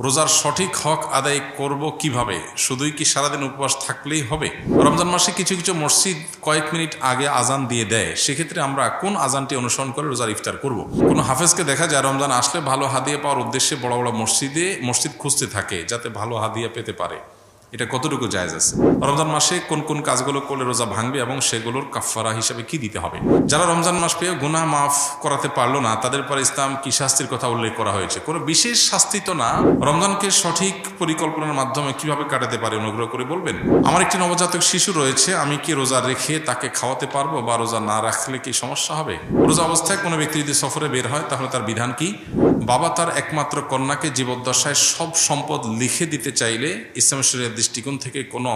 রোজার সঠিক হক আদায় করব কিভাবে? শুধুই কি সারাদিন উপবাস থাকলেই হবে? রমজান মাসে কিছু কিছু মসজিদ কয়েক মিনিট আগে আজান দিয়ে দেয়, সেক্ষেত্রে আমরা কোন আজানটি অনুসরণ করে রোজার ইফতার করব? কোনো হাফেজকে দেখা যায় রমজান আসলে ভালো হাদিয়া পাওয়ার উদ্দেশ্যে বড় বড় মসজিদ খুঁজতে থাকে যাতে ভালো হাদিয়া পেতে পারে। এটা কতটুকু জায়েজ আছে? রমজান মাসে কোন কোন কাজগুলো করলে রোজা ভাঙবে এবং সেগুলোর কাফফারা হিসেবে কি দিতে হবে? যারা রমজান মাস পেয়ে গুনাহ মাফ করাতে পারলো না, তাদের পর ইসলাম কি শাস্তির কথা উল্লেখ করা হয়েছে? কোনো বিশেষ শাস্তি তো না। রমজানকে সঠিক পরিকল্পনার মাধ্যমে কিভাবে কাটাতে পারে অনুগ্রহ করে বলবেন। আমার একটি নবজাতক শিশু রয়েছে, আমি কি রোজা রেখে তাকে খাওয়াতে পারবো বা রোজা না রাখলে কি সমস্যা হবে? রোজা অবস্থায় কোনো ব্যক্তি যদি সফরে বের হয় তাহলে তার বিধান কি? বাবা তার একমাত্র কন্যাকে জীবদ্দশায় সব সম্পদ লিখে দিতে চাইলে ইসলাম শরীয়তের দৃষ্টিকোণ থেকে কোনো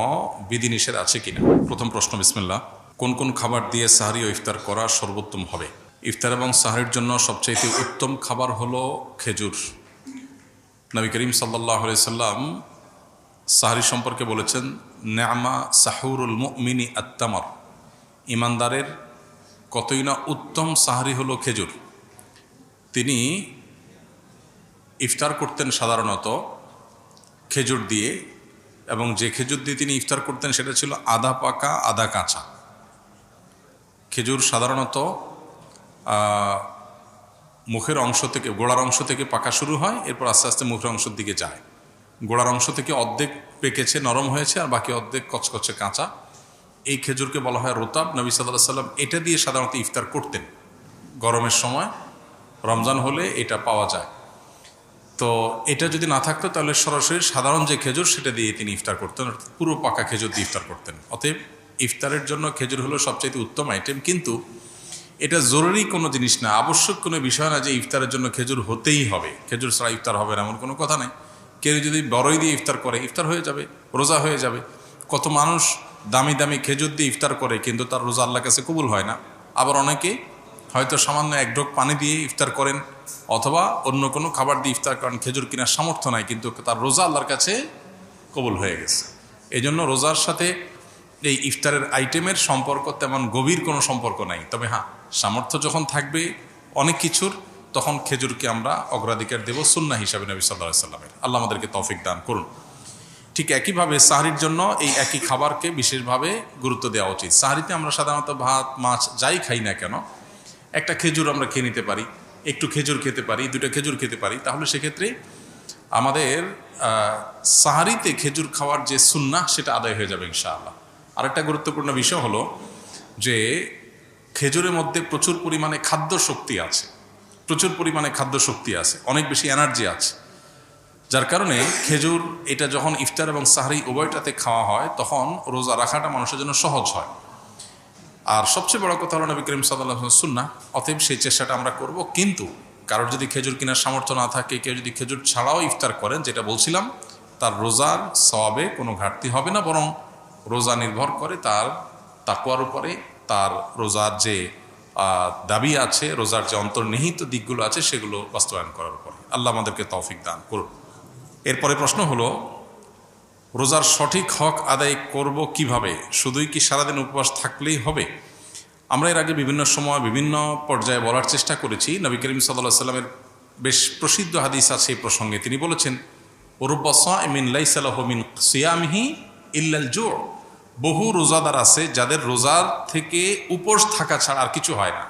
বিধিনিষেধ আছে কিনা? প্রথম প্রশ্ন, বিসমিল্লাহ। কোন কোন খাবার দিয়ে সাহরি ও ইফতার করা সর্বোত্তম হবে? ইফতার এবং সাহরির জন্য সবচাইতে উত্তম খাবার হলো খেজুর। নবী করিম সাল্লাল্লাহু আলাইহি সাল্লাম সাহরি সম্পর্কে বলেছেন, নেআমা সাহুরুল মুমিনি আত-তামর। ইমানদারের কতই না উত্তম সাহরি হলো খেজুর। তিনি ইফতার করতেন সাধারণত খেজুর দিয়ে, এবং যে খেজুর দিয়ে তিনি ইফতার করতেন সেটা ছিল আধা পাকা আধা কাঁচা খেজুর। সাধারণত মুখের অংশ থেকে, গোড়ার অংশ থেকে পাকা শুরু হয়, এরপর আস্তে আস্তে মুখের অংশের দিকে যায়। গোড়ার অংশ থেকে অর্ধেক পেকেছে, নরম হয়েছে, আর বাকি অর্ধেক কচকচে কাঁচা। এই খেজুরকে বলা হয় রোতাব। নবী সাল্লাল্লাহু আলাইহি সাল্লাম এটা দিয়ে সাধারণত ইফতার করতেন। গরমের সময় রমজান হলে এটা পাওয়া যায়। তো এটা যদি না থাকতো তাহলে সরাসরি সাধারণ যে খেজুর সেটা দিয়ে তিনি ইফতার করতেন, পুরো পাকা খেজুর দিয়ে ইফতার করতেন। অতএব ইফতারের জন্য খেজুর হলো সবচাইতে উত্তম আইটেম। কিন্তু এটা জরুরি কোনো জিনিস না, আবশ্যক কোনো বিষয় না যে ইফতারের জন্য খেজুর হতেই হবে, খেজুর ছাড়া ইফতার হবে না এমন কোনো কথা নেই। কেউ যদি বড়ই দিয়ে ইফতার করে, ইফতার হয়ে যাবে, রোজা হয়ে যাবে। কত মানুষ দামি দামি খেজুর দিয়ে ইফতার করে কিন্তু তার রোজা আল্লাহর কাছে কবুল হয় না। আবার অনেকে হয়তো সামান্য এক ঢোক পানি দিয়ে ইফতার করেন, অথবা অন্য কোনো খাবার দিয়ে ইফতার করেন, খেজুর কেনার সামর্থ্য নাই, কিন্তু তার রোজা আল্লাহর কাছে কবুল হয়ে গেছে। এই জন্য রোজার সাথে এই ইফতারের আইটেমের সম্পর্ক তেমন গভীর কোনো সম্পর্ক নাই। তবে হ্যাঁ, সামর্থ্য যখন থাকবে অনেক কিছুর, তখন খেজুরকে আমরা অগ্রাধিকার দেব সুন্নাহ হিসাবে নবী সাল্লাল্লাহু আলাইহি সাল্লামের। আল্লাহ আমাদেরকে তৌফিক দান করুন। ঠিক একইভাবে সাহরির জন্য এই একই খাবারকে বিশেষভাবে গুরুত্ব দেওয়া উচিত। সাহরিতে আমরা সাধারণত ভাত মাছ যাই খাই না কেন, একটা খেজুর আমরা খেয়ে নিতে পারি, একটু খেজুর খেতে পারি, দুটো খেজুর খেতে পারি। তাহলে সেক্ষেত্রে আমাদের সাহরিতে খেজুর খাওয়ার যে সুন্নাহ সেটা আদায় হয়ে যাবে ইনশাআল্লাহ। আরেকটা গুরুত্বপূর্ণ বিষয় হলো যে খেজুরের মধ্যে প্রচুর পরিমাণে খাদ্য শক্তি আছে, অনেক বেশি এনার্জি আছে, যার কারণে খেজুর এটা যখন ইফতার এবং সাহরি উভয়টাতে খাওয়া হয় তখন রোজা রাখাটা মানুষের জন্য সহজ হয়। আর সবচেয়ে বড় কথা হলো নবী করিম সাল্লাল্লাহু আলাইহি ওয়াসাল্লাম সুন্নাহ, অতএব সেই চেষ্টাটা আমরা করব। কিন্তু কারোর যদি খেজুর কেনার সামর্থ্য না থাকে, কেউ যদি খেজুর ছাড়াও ইফতার করেন, যেটা বলছিলাম, তার রোজার সওয়াবে কোনো ঘাটতি হবে না, বরং রোজা নির্ভর করে তার তাকওয়ার উপরে, তার রোজার যে দাবি আছে, রোজার যে অন্তর্নিহিত দিকগুলো আছে সেগুলো বাস্তবায়ন করার উপরে। আল্লাহ আমাদেরকে তৌফিক দান করুন। এরপরে প্রশ্ন হলো, রোজার সঠিক হক আদায় করব কিভাবে? শুধুই কি সারাদিন উপবাস থাকলেই হবে? আমরা এর আগে বিভিন্ন সময় বিভিন্ন পর্যায়ে বলার চেষ্টা করেছি। নবী করিম সাল্লাল্লাহু আলাইহি সাল্লামের বেশ প্রসিদ্ধ হাদিস আছে এই প্রসঙ্গে। তিনি বলেছেন, রুব্বা সাইমিন লাইসা লাহু মিন সিয়ামিহি ইল্লাল জু'। বহু রোজাদার আছে যাদের রোজার থেকে উপোস থাকা ছাড়া আর কিছু হয় না।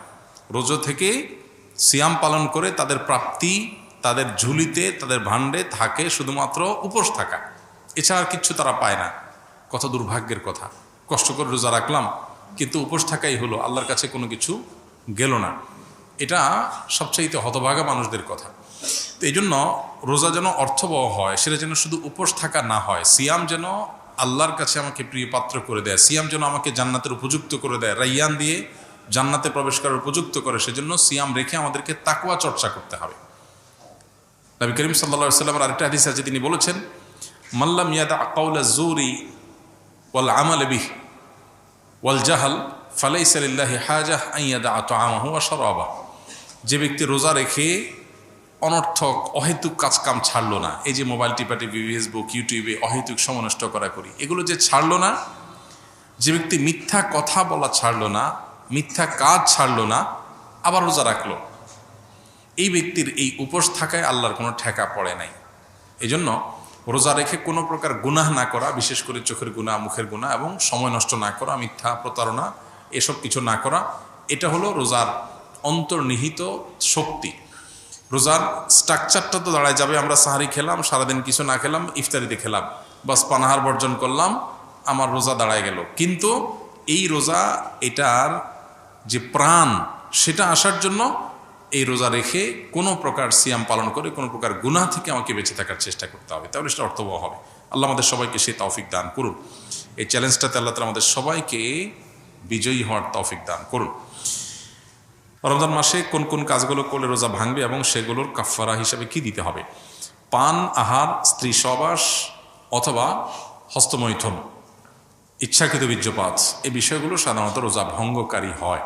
রোজা থেকে সিয়াম পালন করে তাদের প্রাপ্তি, তাদের ঝুলিতে, তাদের ভাণ্ডে থাকে শুধুমাত্র উপোস থাকা, এছাড়া আর কিচ্ছু তারা পায় না। কত দুর্ভাগ্যের কথা! কষ্ট করে রোজা রাখলাম কিন্তু উপোস থাকাই হলো, আল্লাহর কাছে কোনো কিছু গেল না। এটা সবচাইতে হতভাগা মানুষদের কথা। তো এই জন্য রোজা যেন অর্থবহ হয়, সেটা যেন শুধু উপোস থাকা না হয়। সিয়াম যেন আল্লাহর কাছে আমাকে প্রিয় পাত্র করে দেয়, সিয়াম যেন আমাকে জান্নাতের উপযুক্ত করে দেয়, রাইয়ান দিয়ে জান্নাতে প্রবেশ করার উপযুক্ত করে। সেজন্য সিয়াম রেখে আমাদেরকে তাকওয়া চর্চা করতে হবে। নবী করিম সাল্লাল্লাহু আলাইহি ওয়াসাল্লামের আরেকটা হাদিস আছে, তিনি বলেছেন, মাল্লাম ইয়াদা কাওলা যুরি ওয়াল আমাল বিহি ওয়াল জাহাল ফালাইসা লিল্লাহি হাজাহ আন ইয়াদা তাআমাহু ওয়া শারাবাহু। যে ব্যক্তি রোজা রেখে অনর্থক অহেতুক কাজকাম ছাড়লো না, এই যে মোবাইল টিপাটিপি, ফেসবুক, ইউটিউবে অহেতুক সময় নষ্ট করা করি, এগুলো যে ছাড়লো না, যে ব্যক্তি মিথ্যা কথা বলা ছাড়লো না, মিথ্যা কাজ ছাড়লো না, আবার রোজা রাখলো, এই ব্যক্তির এই উপোস থাকায় আল্লাহর কোনো ঠেকা পড়ে নাই। এই জন্য রোজা রেখে কোনো প্রকার গুনাহ না করা, বিশেষ করে চোখের গুনাহ, মুখের গুনাহ এবং সময় নষ্ট না করা, মিথ্যা প্রতারণা এসব কিছু না করা, এটা হলো রোজার অন্তর্নিহিত শক্তি। রোজার স্ট্রাকচারটা তো দাঁড়ায় যাবে, আমরা সাহারি খেলাম, সারাদিন কিছু না খেলাম, ইফতারিতে খেলাম, বাস পানাহার বর্জন করলাম, আমার রোজা দাঁড়ায় গেল। কিন্তু এই রোজা, এটার যে প্রাণ, সেটা আসার জন্য এই রোজা রেখে কোনো প্রকার সিয়াম পালন করে কোনো প্রকার গুনাহ থেকে আমাকে বেঁচে থাকার চেষ্টা করতে হবে, তাহলে সেটা অর্থবহ হবে। আল্লাহ আমাদের সবাইকে সেই তৌফিক দান করুন। এই চ্যালেঞ্জটাতে আল্লাহ তাআলা আমাদের সবাইকে বিজয়ী হওয়ার তৌফিক দান করুন। রমজান মাসে কোন কোন কাজগুলো করলে রোজা ভাঙবে এবং সেগুলোর কাফারা হিসাবে কি দিতে হবে? পান, আহার, স্ত্রী সহবাস অথবা হস্তমৈথুন, ইচ্ছাকৃত বীর্যপাত, এই বিষয়গুলো সাধারণত রোজা ভঙ্গকারী হয়।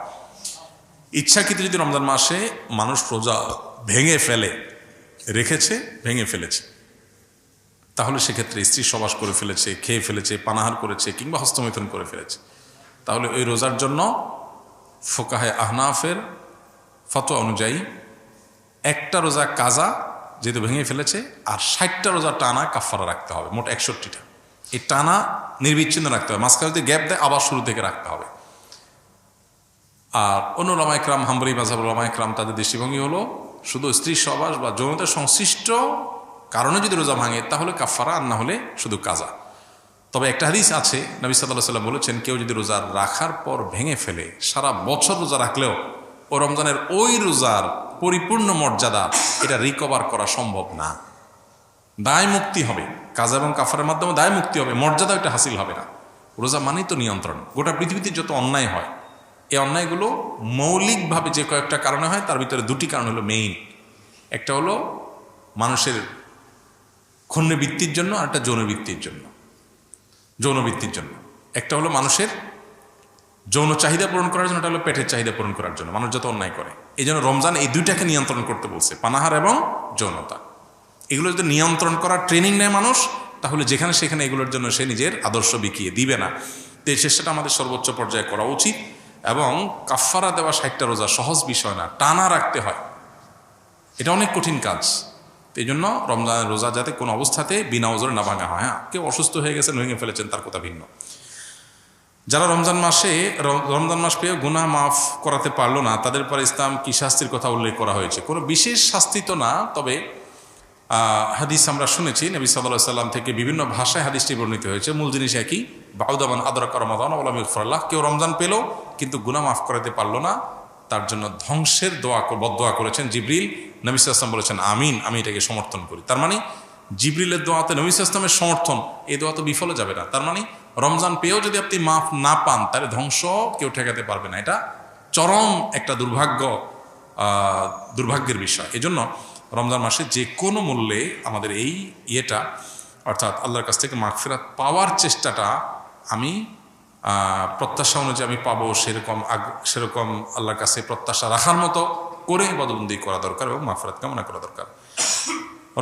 ইচ্ছাকৃত যদি রমজান মাসে মানুষ রোজা ভেঙে ফেলে, রেখেছে ভেঙে ফেলেছে, তাহলে সেক্ষেত্রে স্ত্রী সহবাস করে ফেলেছে, খেয়ে ফেলেছে, পানাহার করেছে কিংবা হস্তমৈথুন করে ফেলেছে, তাহলে ওই রোজার জন্য ফোকাহে আহনাফের ফতোয়া অনুযায়ী একটা রোজা কাজা যেহেতু ভেঙে ফেলেছে, আর 60টা রোজা টানা কাফারা রাখতে হবে, মোট 61টা। এই টানা নির্বিচ্ছিন্ন রাখতে হবে, মাঝখানে যদি গ্যাপ দেয় আবার শুরু থেকে রাখতে হবে। আর অন্য ওলামা ইকরাম, হাম্বলি মাযহাব ওলামা ইকরাম, তাদের দৃষ্টিভঙ্গি হলো শুধু স্ত্রী সহবাস বা যৌনতার সংশ্লিষ্ট কারণে যদি রোজা ভাঙে তাহলে কাফারা, আর না হলে শুধু কাজা। তবে একটা হাদিস আছে, নবী সাল্লাল্লাহু আলাইহি ওয়াসাল্লাম বলেছেন, কেউ যদি রোজা রাখার পর ভেঙে ফেলে, সারা বছর রোজা রাখলেও ও রমজানের ওই রোজার পরিপূর্ণ মর্যাদা এটা রিকভার করা সম্ভব না। দায় মুক্তি হবে, কাজা এবং কাফারের মাধ্যমে দায় মুক্তি হবে, মর্যাদা এটা হাসিল হবে না। রোজা মানেই তো নিয়ন্ত্রণ। গোটা পৃথিবীতে যত অন্যায় হয়, এই অন্যায়গুলো মৌলিকভাবে যে কয়েকটা কারণে হয়, তার ভিতরে দুটি কারণ হলো মেইন। একটা হলো মানুষের ক্ষুণ্ণবৃত্তির জন্য, আর একটা যৌনবৃত্তির জন্য। যৌনবৃত্তির জন্য একটা হলো মানুষের যৌন চাহিদা পূরণ করার জন্য, এটা হলো পেটের চাহিদা পূরণ করার জন্য মানুষ যত অন্যায় করে। এই জন্য রমজান এই দুইটাকে নিয়ন্ত্রণ করতে বলছে, পানাহার এবং যৌনতা। এগুলো যদি নিয়ন্ত্রণ করার ট্রেনিং নেয় মানুষ, তাহলে যেখানে সেখানে এগুলোর জন্য সে নিজের আদর্শ বিকিয়ে দিবে না। তো এই চেষ্টাটা আমাদের সর্বোচ্চ পর্যায়ে করা উচিত। এবং কাফারা দেওয়া 60টা রোজা সহজ বিষয় না, টানা রাখতে হয়, এটা অনেক কঠিন কাজ। এই জন্য রমজানের রোজা যাতে কোনো অবস্থাতে বিনা ওজরে না ভাঙা হয়। হ্যাঁ, কেউ অসুস্থ হয়ে গেছেন, ভেঙে ফেলেছেন, তার কথা ভিন্ন। যারা রমজান মাস পেয়ে গুনাহ মাফ করাতে পারলো না, তাদের পর ইসলাম কি শাস্তির কথা উল্লেখ করা হয়েছে? কোনো বিশেষ শাস্তি তো না, তবে হাদিস আমরা শুনেছি নবী সাল্লাল্লাহু আলাইহি ওয়াসাল্লাম থেকে বিভিন্ন ভাষায় হাদিসটি বর্ণিত হয়েছে। মূল জিনিস একই, বাউদামান আদরাকা রমাদান ওয়া লাম ইয়াগফিরুল্লাহ। কেউ রমজান পেল কিন্তু গুনাহ মাফ করাতে পারলো না, তার জন্য ধ্বংসের বদদোয়া করেছেন জিবরিল। নবী সাল্লাল্লাহু আলাইহি ওয়াসাল্লাম বলেছেন আমিন, আমি এটাকে সমর্থন করি। তার মানে জিবরিলের দোয়াতে নবী সাল্লাল্লাহু আলাইহি ওয়াসাল্লামের সমর্থন, এই দোয়া তো বিফলে যাবে না। তার মানে রমজান পেয়েও যদি আপনি মাফ না পান, তাহলে ধ্বংস কেউ ঠেকাতে পারবে না। এটা চরম একটা দুর্ভাগ্যের বিষয়। এজন্য রমজান মাসে যে কোনো মূল্যে আমাদের এই অর্থাৎ আল্লাহর কাছ থেকে মাগফিরাত পাওয়ার চেষ্টাটা আমি প্রত্যাশা অনুযায়ী আমি পাবো, সেরকম আল্লাহর কাছে প্রত্যাশা রাখার মতো করে ইবাদতবন্দি করা দরকার এবং মাগফিরাত কামনা করা দরকার।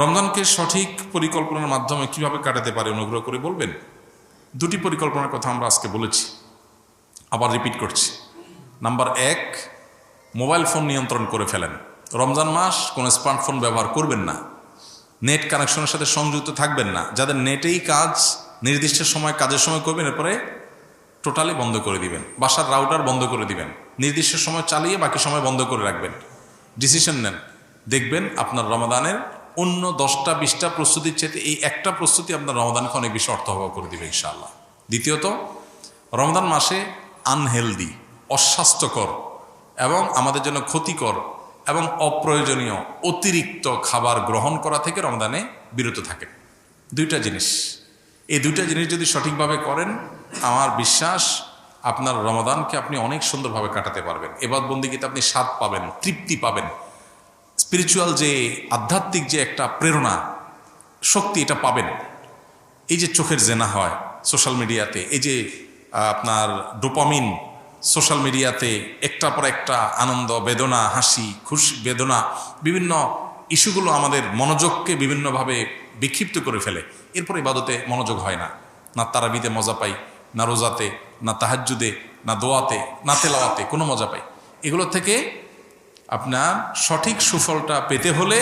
রমজানকে সঠিক পরিকল্পনার মাধ্যমে কিভাবে কাটাতে পারে অনুগ্রহ করে বলবেন? দুটি পরিকল্পনার কথা আমরা আজকে বলেছি, আবার রিপিট করছি। নাম্বার 1, মোবাইল ফোন নিয়ন্ত্রণ করে ফেলেন। রমজান মাস কোনো স্মার্টফোন ব্যবহার করবেন না, নেট কানেকশনের সাথে সংযুক্ত থাকবেন না। যাদের নেটেই কাজ, নির্দিষ্ট সময় কাজের সময় করবেন, এরপরে টোটালি বন্ধ করে দিবেন। বাসার রাউটার বন্ধ করে দিবেন, নির্দিষ্ট সময় চালিয়ে বাকি সময় বন্ধ করে রাখবেন। ডিসিশন নেন, দেখবেন আপনার রমাদানের অন্য 10টা 20টা প্রস্তুতির চেয়ে এই একটা প্রস্তুতি আপনার রমাদানকে অনেক বেশি অর্থবহ করে দিবে ইনশাআল্লাহ। দ্বিতীয়ত, রমজান মাসে আনহেলদি, অস্বাস্থ্যকর এবং আমাদের জন্য ক্ষতিকর এবং অপ্রয়োজনীয় অতিরিক্ত খাবার গ্রহণ করা থেকে রমজানে বিরত থাকেন। দুইটা জিনিস, এই দুইটা জিনিস যদি সঠিকভাবে করেন, আমার বিশ্বাস আপনার রমাদানকে আপনি অনেক সুন্দরভাবে কাটাতে পারবেন। ইবাদত বন্দেগীতে আপনি স্বাদ পাবেন, তৃপ্তি পাবেন, স্পিরিচুয়াল যে আধ্যাত্মিক যে একটা প্রেরণা শক্তি, এটা পাবেন। এই যে চোখের জেনা হয় সোশ্যাল মিডিয়াতে, এই যে আপনার ডোপামিন সোশ্যাল মিডিয়াতে একটার পর একটা আনন্দ, বেদনা, হাসি, খুশি, বেদনা, বিভিন্ন ইস্যুগুলো আমাদের মনোযোগকে বিভিন্নভাবে বিক্ষিপ্ত করে ফেলে। এরপর ইবাদতে মনোযোগ হয় না, না তারাবিতে মজা পাই, না রোজাতে, না তাহাজ্জুদে, না দোয়াতে, না তেলাওয়াতে কোনো মজা পাই। এগুলো থেকে আপনার সঠিক সুফলটা পেতে হলে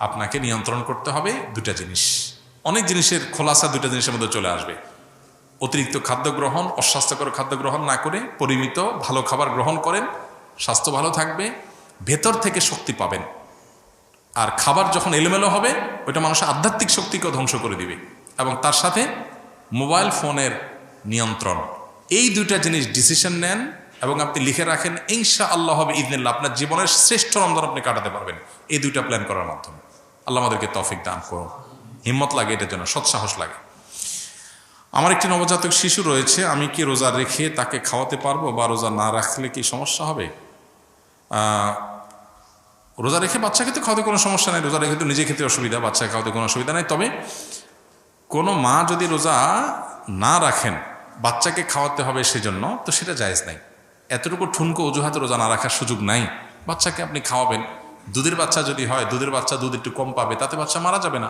আপনাকে নিয়ন্ত্রণ করতে হবে দুটা জিনিস। অনেক জিনিসের খোলাসা দুটা জিনিসের মধ্যে চলে আসবে। অতিরিক্ত খাদ্য গ্রহণ, অস্বাস্থ্যকর খাদ্য গ্রহণ না করে পরিমিত ভালো খাবার গ্রহণ করেন, স্বাস্থ্য ভালো থাকবে, ভেতর থেকে শক্তি পাবেন। আর খাবার যখন এলোমেলো হবে ওইটা মানুষের আধ্যাত্মিক শক্তিকেও ধ্বংস করে দিবে। এবং তার সাথে মোবাইল ফোনের নিয়ন্ত্রণ, এই দুইটা জিনিস ডিসিশন নেন এবং আপনি লিখে রাখেন, ইনশা আল্লাহ হবে ইদনিল্লাহ আপনার জীবনের শ্রেষ্ঠ রমজান আপনি কাটাতে পারবেন এই দুইটা প্ল্যান করার মাধ্যমে। আল্লাহ আমাদেরকে তৌফিক দান করুন। হিম্মত লাগে এটার জন্য, সৎসাহস লাগে। আমার একটি নবজাতক শিশু রয়েছে, আমি কি রোজা রেখে তাকে খাওয়াতে পারবো বা রোজা না রাখলে কি সমস্যা হবে? রোজা রেখে বাচ্চাকে তো খাওয়াতে কোনো সমস্যা নেই, রোজা রেখে তো নিজে খেতে অসুবিধা, বাচ্চাকে খাওয়াতে কোনো অসুবিধা নেই। তবে কোনো মা যদি রোজা না রাখেন বাচ্চাকে খাওয়াতে হবে সেজন্য, তো সেটা জায়েজ নাই। এতটুকু ঠুনকো অজুহাতে রোজা না রাখার সুযোগ নাই। বাচ্চাকে আপনি খাওয়াবেন, দুধের বাচ্চা যদি হয়, দুধের বাচ্চা দুধ একটু কম পাবে, তাতে বাচ্চা মারা যাবে না।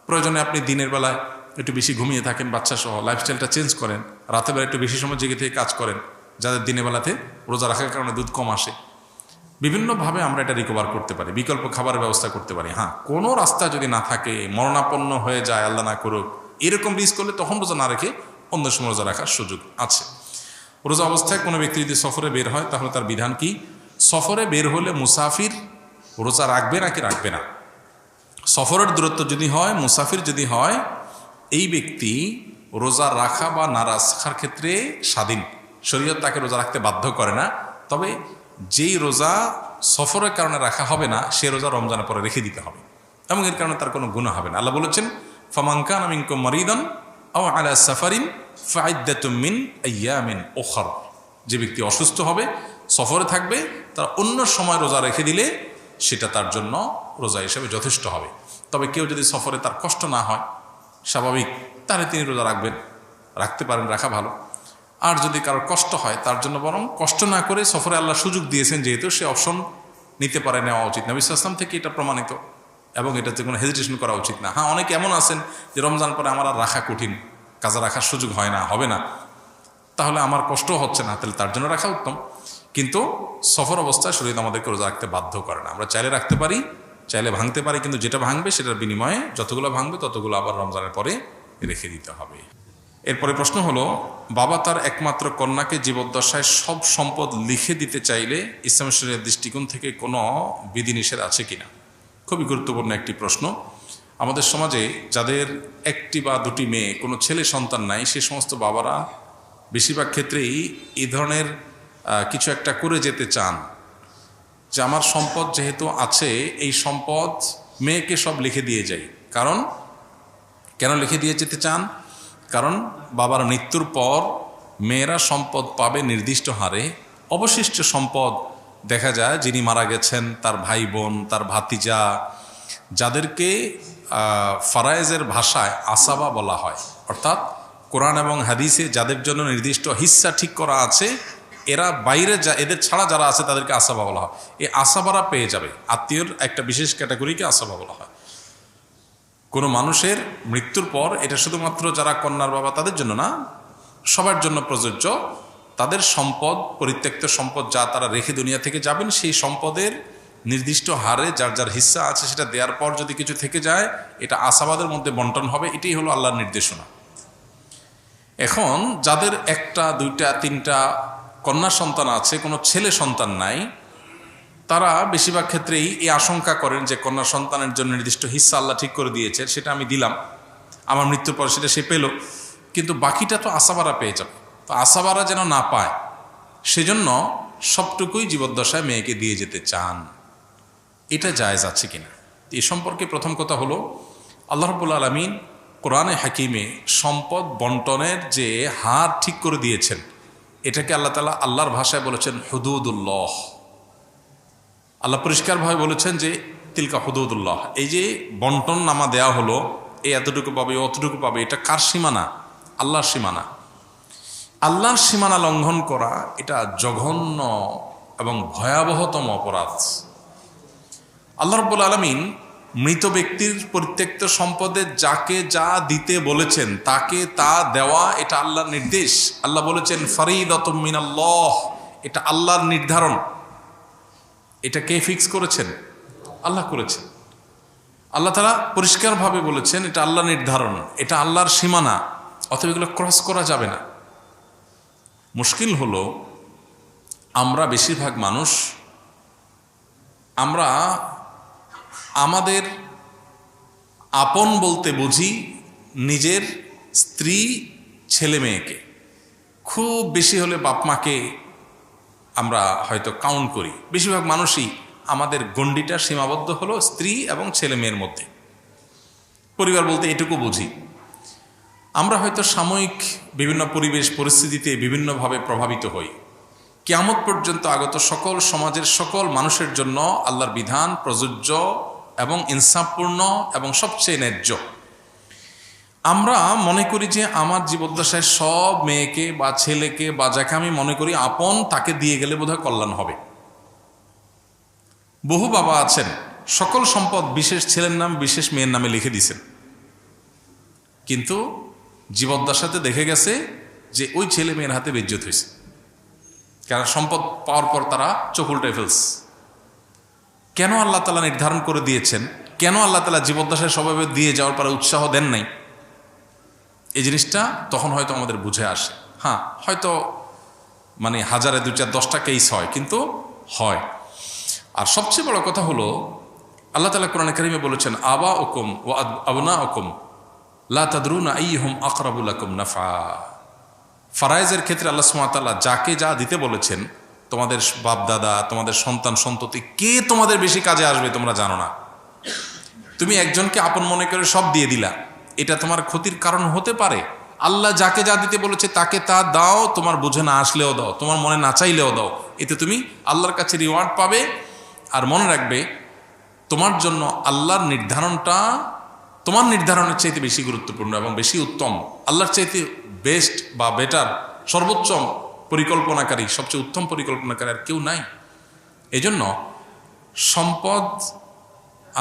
প্রয়োজনে আপনি দিনের বেলায় একটু বেশি ঘুমিয়ে থাকেন বাচ্চা সহ, লাইফস্টাইলটা চেঞ্জ করেন, রাতের বেলা একটু বেশি সময় জেগে থেকে কাজ করেন, যাদের দিনের বেলাতে রোজা রাখার কারণে দুধ কম আসে। বিভিন্নভাবে আমরা এটা রিকভার করতে পারি, বিকল্প খাবারের ব্যবস্থা করতে পারি। হ্যাঁ, কোনো রাস্তা যদি না থাকে, মরণাপন্ন হয়ে যায়, আল্লাহ না করুক, এরকম রিস্ক করলে তখন রোজা না রেখে অন্য সময় রোজা রাখার সুযোগ আছে। রোজা অবস্থায় কোনো ব্যক্তি যদি সফরে বের হয় তাহলে তার বিধান কি? সফরে বের হলে মুসাফির রোজা রাখবে নাকি রাখবে না? সফরের দূরত্ব যদি হয়, মুসাফির যদি হয়, এই ব্যক্তি রোজা রাখা বা না রাখার ক্ষেত্রে স্বাধীন। শরীয়ত তাকে রোজা রাখতে বাধ্য করে না। তবে যেই রোজা সফরের কারণে রাখা হবে না, সে রোজা রমজানের পরে রেখে দিতে হবে এবং এর কারণে তার কোনো গুনাহ হবে না। আল্লাহ বলেছেন, ফামান কানা মিনকুম মারিদান আও আলা সাফারিন ফাইদ্দাতুম মিন আইয়ামিন উখর। যে ব্যক্তি অসুস্থ হবে, সফরে থাকবে, তার অন্য সময় রোজা রেখে দিলে সেটা তার জন্য রোজা হিসেবে যথেষ্ট হবে। তবে কেউ যদি সফরে তার কষ্ট না হয়, স্বাভাবিক, তাহলে তিনি রোজা রাখবেন, রাখতে পারেন, রাখা ভালো। আর যদি কারোর কষ্ট হয়, তার জন্য বরং কষ্ট না করে, সফরে আল্লাহ সুযোগ দিয়েছেন যেহেতু, সে অপশন নিতে পারে, নেওয়া উচিত। নবী সাল্লাল্লাহু আলাইহি ওয়াসাল্লাম থেকে এটা প্রমাণিত এবং এটাতে কোনো হেজিটেশন করা উচিত না। হ্যাঁ, অনেকে এমন আছেন যে রমজান পরে আমার আর রাখা কঠিন, কাজা রাখার সুযোগ হয় না, হবে না, তাহলে আমার কষ্ট হচ্ছে না, তাহলে তার জন্য রাখা উত্তম। কিন্তু সফর অবস্থায় শরীর আমাদেরকে রোজা রাখতে বাধ্য করে না। আমরা চাইলে রাখতে পারি, চাইলে ভাঙতে পারি, কিন্তু যেটা ভাঙবে সেটার বিনিময়ে যতগুলো ভাঙবে ততগুলো আবার রমজানের পরে রেখে দিতে হবে। এরপরে প্রশ্ন হলো, বাবা তার একমাত্র কন্যাকে জীবদ্দশায় সব সম্পদ লিখে দিতে চাইলে ইসলামের শরীয়তের দৃষ্টিকোণ থেকে কোনো বিধিনিষেধ আছে কিনা? খুবই গুরুত্বপূর্ণ একটি প্রশ্ন। আমাদের সমাজে যাদের একটি বা দুটি মেয়ে, কোনো ছেলে সন্তান নাই, সে সমস্ত বাবারা বেশিরভাগ ক্ষেত্রেই এই ধরনের কিছু একটা করে যেতে চান যে আমার সম্পদ যেহেতু আছে, এই সম্পদ মেয়েকে সব লিখে দিয়ে যাই। কারণ কেন লিখে দিয়ে যেতে চান? কারণ বাবার মৃত্যুর পর মেয়েরা সম্পদ পাবে নির্দিষ্ট হারে। অবশিষ্ট সম্পদ দেখা যায় যিনি মারা গেছেন, তার ভাই বোন, তার ভাতিজা, যাদেরকে ফারায়েজের ভাষায় আসাবা বলা হয়, অর্থাৎ কোরআন এবং হাদিসে যাদের জন্য নির্দিষ্ট হিস্সা ঠিক করা আছে, এরা বাইরে এদের ছাড়া যারা আছে তাদেরকে আসাবা বলা হয়। এই আসাবারা পেয়ে যাবে। আত্মীয়র একটা বিশেষ ক্যাটাগরিকে আসাবা বলা হয়। কোনো মানুষের মৃত্যুর পর এটা শুধুমাত্র যারা কন্যার বাবা তাদের জন্য না, সবার জন্য প্রযোজ্য। তাদের সম্পদ, পরিত্যক্ত সম্পদ যা তারা রেখে দুনিয়া থেকে যাবেন, সেই সম্পদের নির্দিষ্ট হারে যার যার হিস্সা আছে সেটা দেওয়ার পর যদি কিছু থেকে যায়, এটা আসাবাদের মধ্যে বন্টন হবে। এটাই হলো আল্লাহর নির্দেশনা। এখন যাদের একটা, দুইটা, তিনটা কন্যা সন্তান আছে, কোনো ছেলে সন্তান নাই, তারা বেশিরভাগ ক্ষেত্রেই এই আশঙ্কা করেন যে কন্যা সন্তানের জন্য নির্দিষ্ট হিস্সা আল্লাহ ঠিক করে দিয়েছে, সেটা আমি দিলাম, আমার মৃত্যুর পর সেটা সে পেল, কিন্তু বাকিটা তো আসাবারা পেয়ে যাবে। তো আসাবারা যেন না পায়, সেজন্য সবটুকুই জীবদ্দশায় মেয়েকে দিয়ে যেতে চান। এটা জায়েজ আছে কিনা এ সম্পর্কে প্রথম কথা হলো, আল্লাহ রাব্বুল আলামিন কোরআনে হাকিমে সম্পদ বন্টনের যে হার ঠিক করে দিয়েছেন, এটাকে আল্লাহ তাআলা আল্লাহর ভাষায় বলেছেন হুদুদুল্লাহ। আল্লাহ পরিষ্কারভাবে বলেছেন যে তিলকা হুদুদুল্লাহ। এই যে বন্টন নামা দেয়া হলো, এই এতটুকু পাবে, অতটুকু পাবে, এটা কার সীমানা? আল্লাহর সীমানা। আল্লাহর সীমানা লঙ্ঘন করা এটা জঘন্য এবং ভয়াবহতম অপরাধ। আল্লাহ রাব্বুল আলামিন মৃত ব্যক্তির পরিত্যক্ত সম্পদে যাকে যা দিতে বলেছেন তাকে তা দেওয়া, এটা আল্লাহর নির্দেশ। আল্লাহ বলেছেন ফারিদাতুম মিনাল্লাহ, এটা আল্লাহর নির্ধারণ। এটা কে ফিক্স করেছেন? আল্লাহ করেছেন। আল্লাহ তাআলা পরিষ্কারভাবে বলেছেন এটা আল্লাহ নির্ধারণ, এটা আল্লাহর সীমানা, অতএব এগুলো ক্রস করা যাবে না। মুশকিল হলো আমরা বেশিরভাগ মানুষ আমরা আমাদের আপন বলতে বুঝি নিজের স্ত্রী ছেলে মেয়েকে, খুব বেশি হলে বাপ মাকে আমরা হয়তো কাউন্ট করি। বেশিরভাগ মানুষই আমাদের গণ্ডিটা সীমাবদ্ধ হলো স্ত্রী এবং ছেলে মেয়ের মধ্যে। পরিবার বলতে এটুকু বুঝি। আমরা হয়তো সাময়িক বিভিন্ন পরিবেশ পরিস্থিতিতে বিভিন্নভাবে প্রভাবিত হই। কিয়ামত পর্যন্ত আগত সকল সমাজের সকল মানুষের জন্য আল্লাহর বিধান প্রযোজ্য এবং ইনসাফপূর্ণ এবং সবচেয়ে ন্যায্য। আমরা মনে করি যে আমার জীবদ্দশায় সব মেয়েকে বা ছেলেকে বা যাকে আমি মনে করি আপন তাকে দিয়ে গেলে বোধহয় কল্যাণ হবে। বহু বাবা আছেন সকল সম্পদ বিশেষ ছেলের নাম বিশেষ মেয়ের নামে লিখে দিয়েছেন, কিন্তু জীবদ্দশাতে দেখে গেছে যে ওই ছেলে মেয়ের হাতে বেজ্জত হয়েছে, কারণ সম্পদ পাওয়ার পর তারা চোখ উল্টে ফেলছে। কেন আল্লাহ তাআলা নির্ধারণ করে দিয়েছেন, কেন আল্লাহ তাআলা জীবদ্দশায় সবাই দিয়ে যাওয়ার পরে উৎসাহ দেন নাই, এই জিনিসটা তখন হয়তো আমাদের বুঝে আসে। হ্যাঁ, হয়তো মানে হাজারে 2-4-10টা কেস হয়, কিন্তু হয়। আর সবচেয়ে বড় কথা হলো আল্লাহ তাআলা কোরআনে কারিমে বলেছেন আবাউকুম ওয়া আবনাউকুম লা তাদরুনা আইয়ুহুম আকরাবু লাকুম নাফা। ফারায়েজের ক্ষেত্রে আল্লাহ সুবহানাহু ওয়া তাআলা যাকে যা দিতে বলেছেন, তোমাদের বাপ দাদা, তোমাদের সন্তান সন্ততি, কে তোমাদের বেশি কাজে আসবে তোমরা জানো না। তুমি একজনকে আপন মনে করে সব দিয়ে দিলা, এটা তোমার ক্ষতির কারণ হতে পারে। আল্লাহ যাকে যা দিতে বলেছে তাকে তা দাও, তোমার বুঝে না আসলেও দাও, তোমার মনে না চাইলেও দাও, এতে তুমি আল্লাহর কাছে রিওয়ার্ড পাবে। আর মনে রাখবে তোমার জন্য আল্লাহর নির্ধারণটা তোমার নির্ধারণের চাইতে বেশি গুরুত্বপূর্ণ এবং বেশি উত্তম। আল্লাহর চাইতে বেস্ট বা বেটার, সর্বোচ্চ পরিকল্পনাকারী, সবচেয়ে উত্তম পরিকল্পনাকারী আর কেউ নাই। এজন্য সম্পদ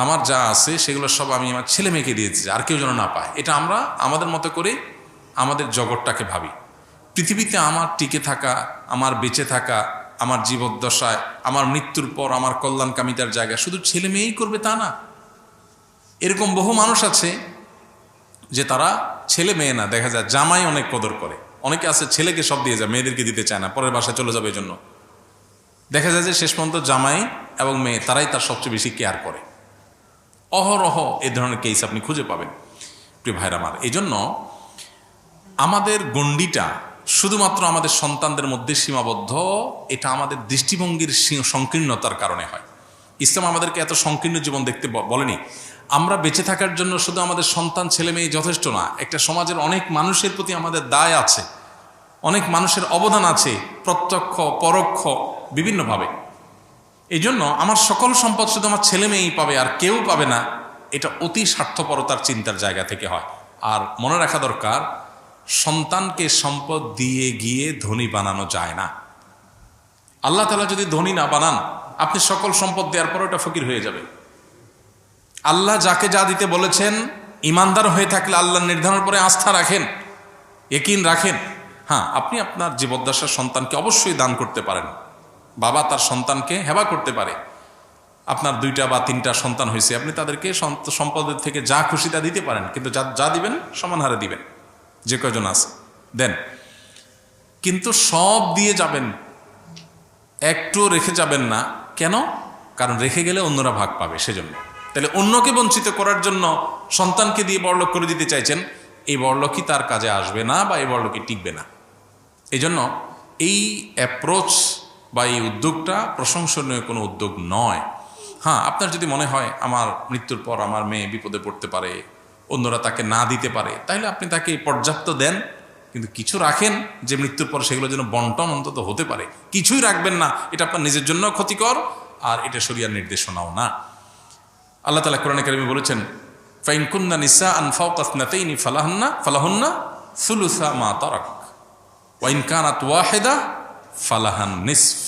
আমার যা আছে সেগুলো সব আমি আমার ছেলে মেয়েকে দিয়েছি, আর কেউ যেন না পায়। এটা আমরা আমাদের মতো করে আমাদের জগৎটাকে ভাবি। পৃথিবীতে আমার টিকে থাকা, আমার বেঁচে থাকা, আমার জীবদ্দশায়, আমার মৃত্যুর পর আমার কল্যাণকামিতার জায়গা শুধু ছেলে মেয়েই করবে তা না। এরকম বহু মানুষ আছে যে তারা ছেলে মেয়ে না, দেখা যায় জামাই অনেক কদর করে। অনেকে আছে ছেলেকে সব দিয়ে যায়, মেয়েদেরকে দিতে চায় না, পরের বাসায় চলে যাবে। এই জন্য দেখা যায় যে শেষ পর্যন্ত জামাই এবং মেয়ে তারাই তার সবচেয়ে বেশি কেয়ার করে। অহরহ এই ধরনের কেস আপনি খুঁজে পাবেন প্রিয় ভাইরা আমার। এই জন্য আমাদের গণ্ডিটা শুধুমাত্র আমাদের সন্তানদের মধ্যে সীমাবদ্ধ, এটা আমাদের দৃষ্টিভঙ্গির সংকীর্ণতার কারণে হয়। ইসলাম আমাদেরকে এত সংকীর্ণ জীবন দেখতে বলেনি। আমরা বেঁচে থাকার জন্য শুধু আমাদের সন্তান ছেলে মেয়ে যথেষ্ট না, একটা সমাজের অনেক মানুষের প্রতি আমাদের দায় আছে, অনেক মানুষের অবদান আছে, প্রত্যক্ষ পরোক্ষ বিভিন্নভাবে। এই জন্য আমার সকল সম্পদ শুধু আমার ছেলে মেয়েই পাবে আর কেউ পাবে না, এটা অতি স্বার্থপরতার চিন্তার জায়গা থেকে হয়। আর মনে রাখা দরকার, সন্তানকে সম্পদ দিয়ে গিয়ে ধনী বানানো যায় না। আল্লাহ তাআলা যদি ধনী না বানান, আপনি সকল সম্পদ দেওয়ার পর ওটা ফকির হয়ে যাবে। আল্লাহ যাকে যা দিতে বলেছেন, ইমানদার হয়ে থাকলে আল্লাহর নির্ধারণের পরে আস্থা রাখেন, ইয়াকিন রাখেন। হ্যাঁ, আপনি আপনার জীবদ্দশার সন্তানকে অবশ্যই দান করতে পারেন। বাবা তার সন্তানকে হেবা করতে পারে। আপনার 2টা বা 3টা সন্তান হয়েছে, আপনি তাদেরকে সম্পদের থেকে যা খুশি তা দিতে পারেন, কিন্তু যা দিবেন সমান হারে দিবেন, যে কয়জন আছে দেন। কিন্তু সব দিয়ে যাবেন, একটু রেখে যাবেন না। কেন? কারণ রেখে গেলে অন্যরা ভাগ পাবে, সেজন্য। তাহলে অন্যকে বঞ্চিত করার জন্য সন্তানকে দিয়ে বড়লোক করে দিতে চাইছেন, এই বড়লোকই তার কাজে আসবে না বা এই বড়লোকই টিকবে না। এই জন্য এই অ্যাপ্রোচ বা এই উদ্যোগটা প্রশংসনীয় কোনো উদ্যোগ নয়। হ্যাঁ, আপনার যদি মনে হয় আমার মৃত্যুর পর আমার মেয়ে বিপদে পড়তে পারে, অন্যরা তাকে না দিতে পারে, তাহলে আপনি তাকে পর্যাপ্ত দেন, কিন্তু কিছু রাখেন যে মৃত্যুর পর সেগুলো যেন বন্টন অন্তত হতে পারে। কিছুই রাখবেন না, এটা আপনার নিজের জন্য ক্ষতিকর, আর এটা শরিয়ার নির্দেশনাও না। আল্লাহ তাআলা কোরআনে কারিমে বলেছেন ফাইন কুন্না নিসাআন ফাওকা ইসনাতাইনি ফালাহুন্না সুলুসা মা তারাক ওয়া ইন কানাত ওয়াহিদা ফালাহান নিসফ।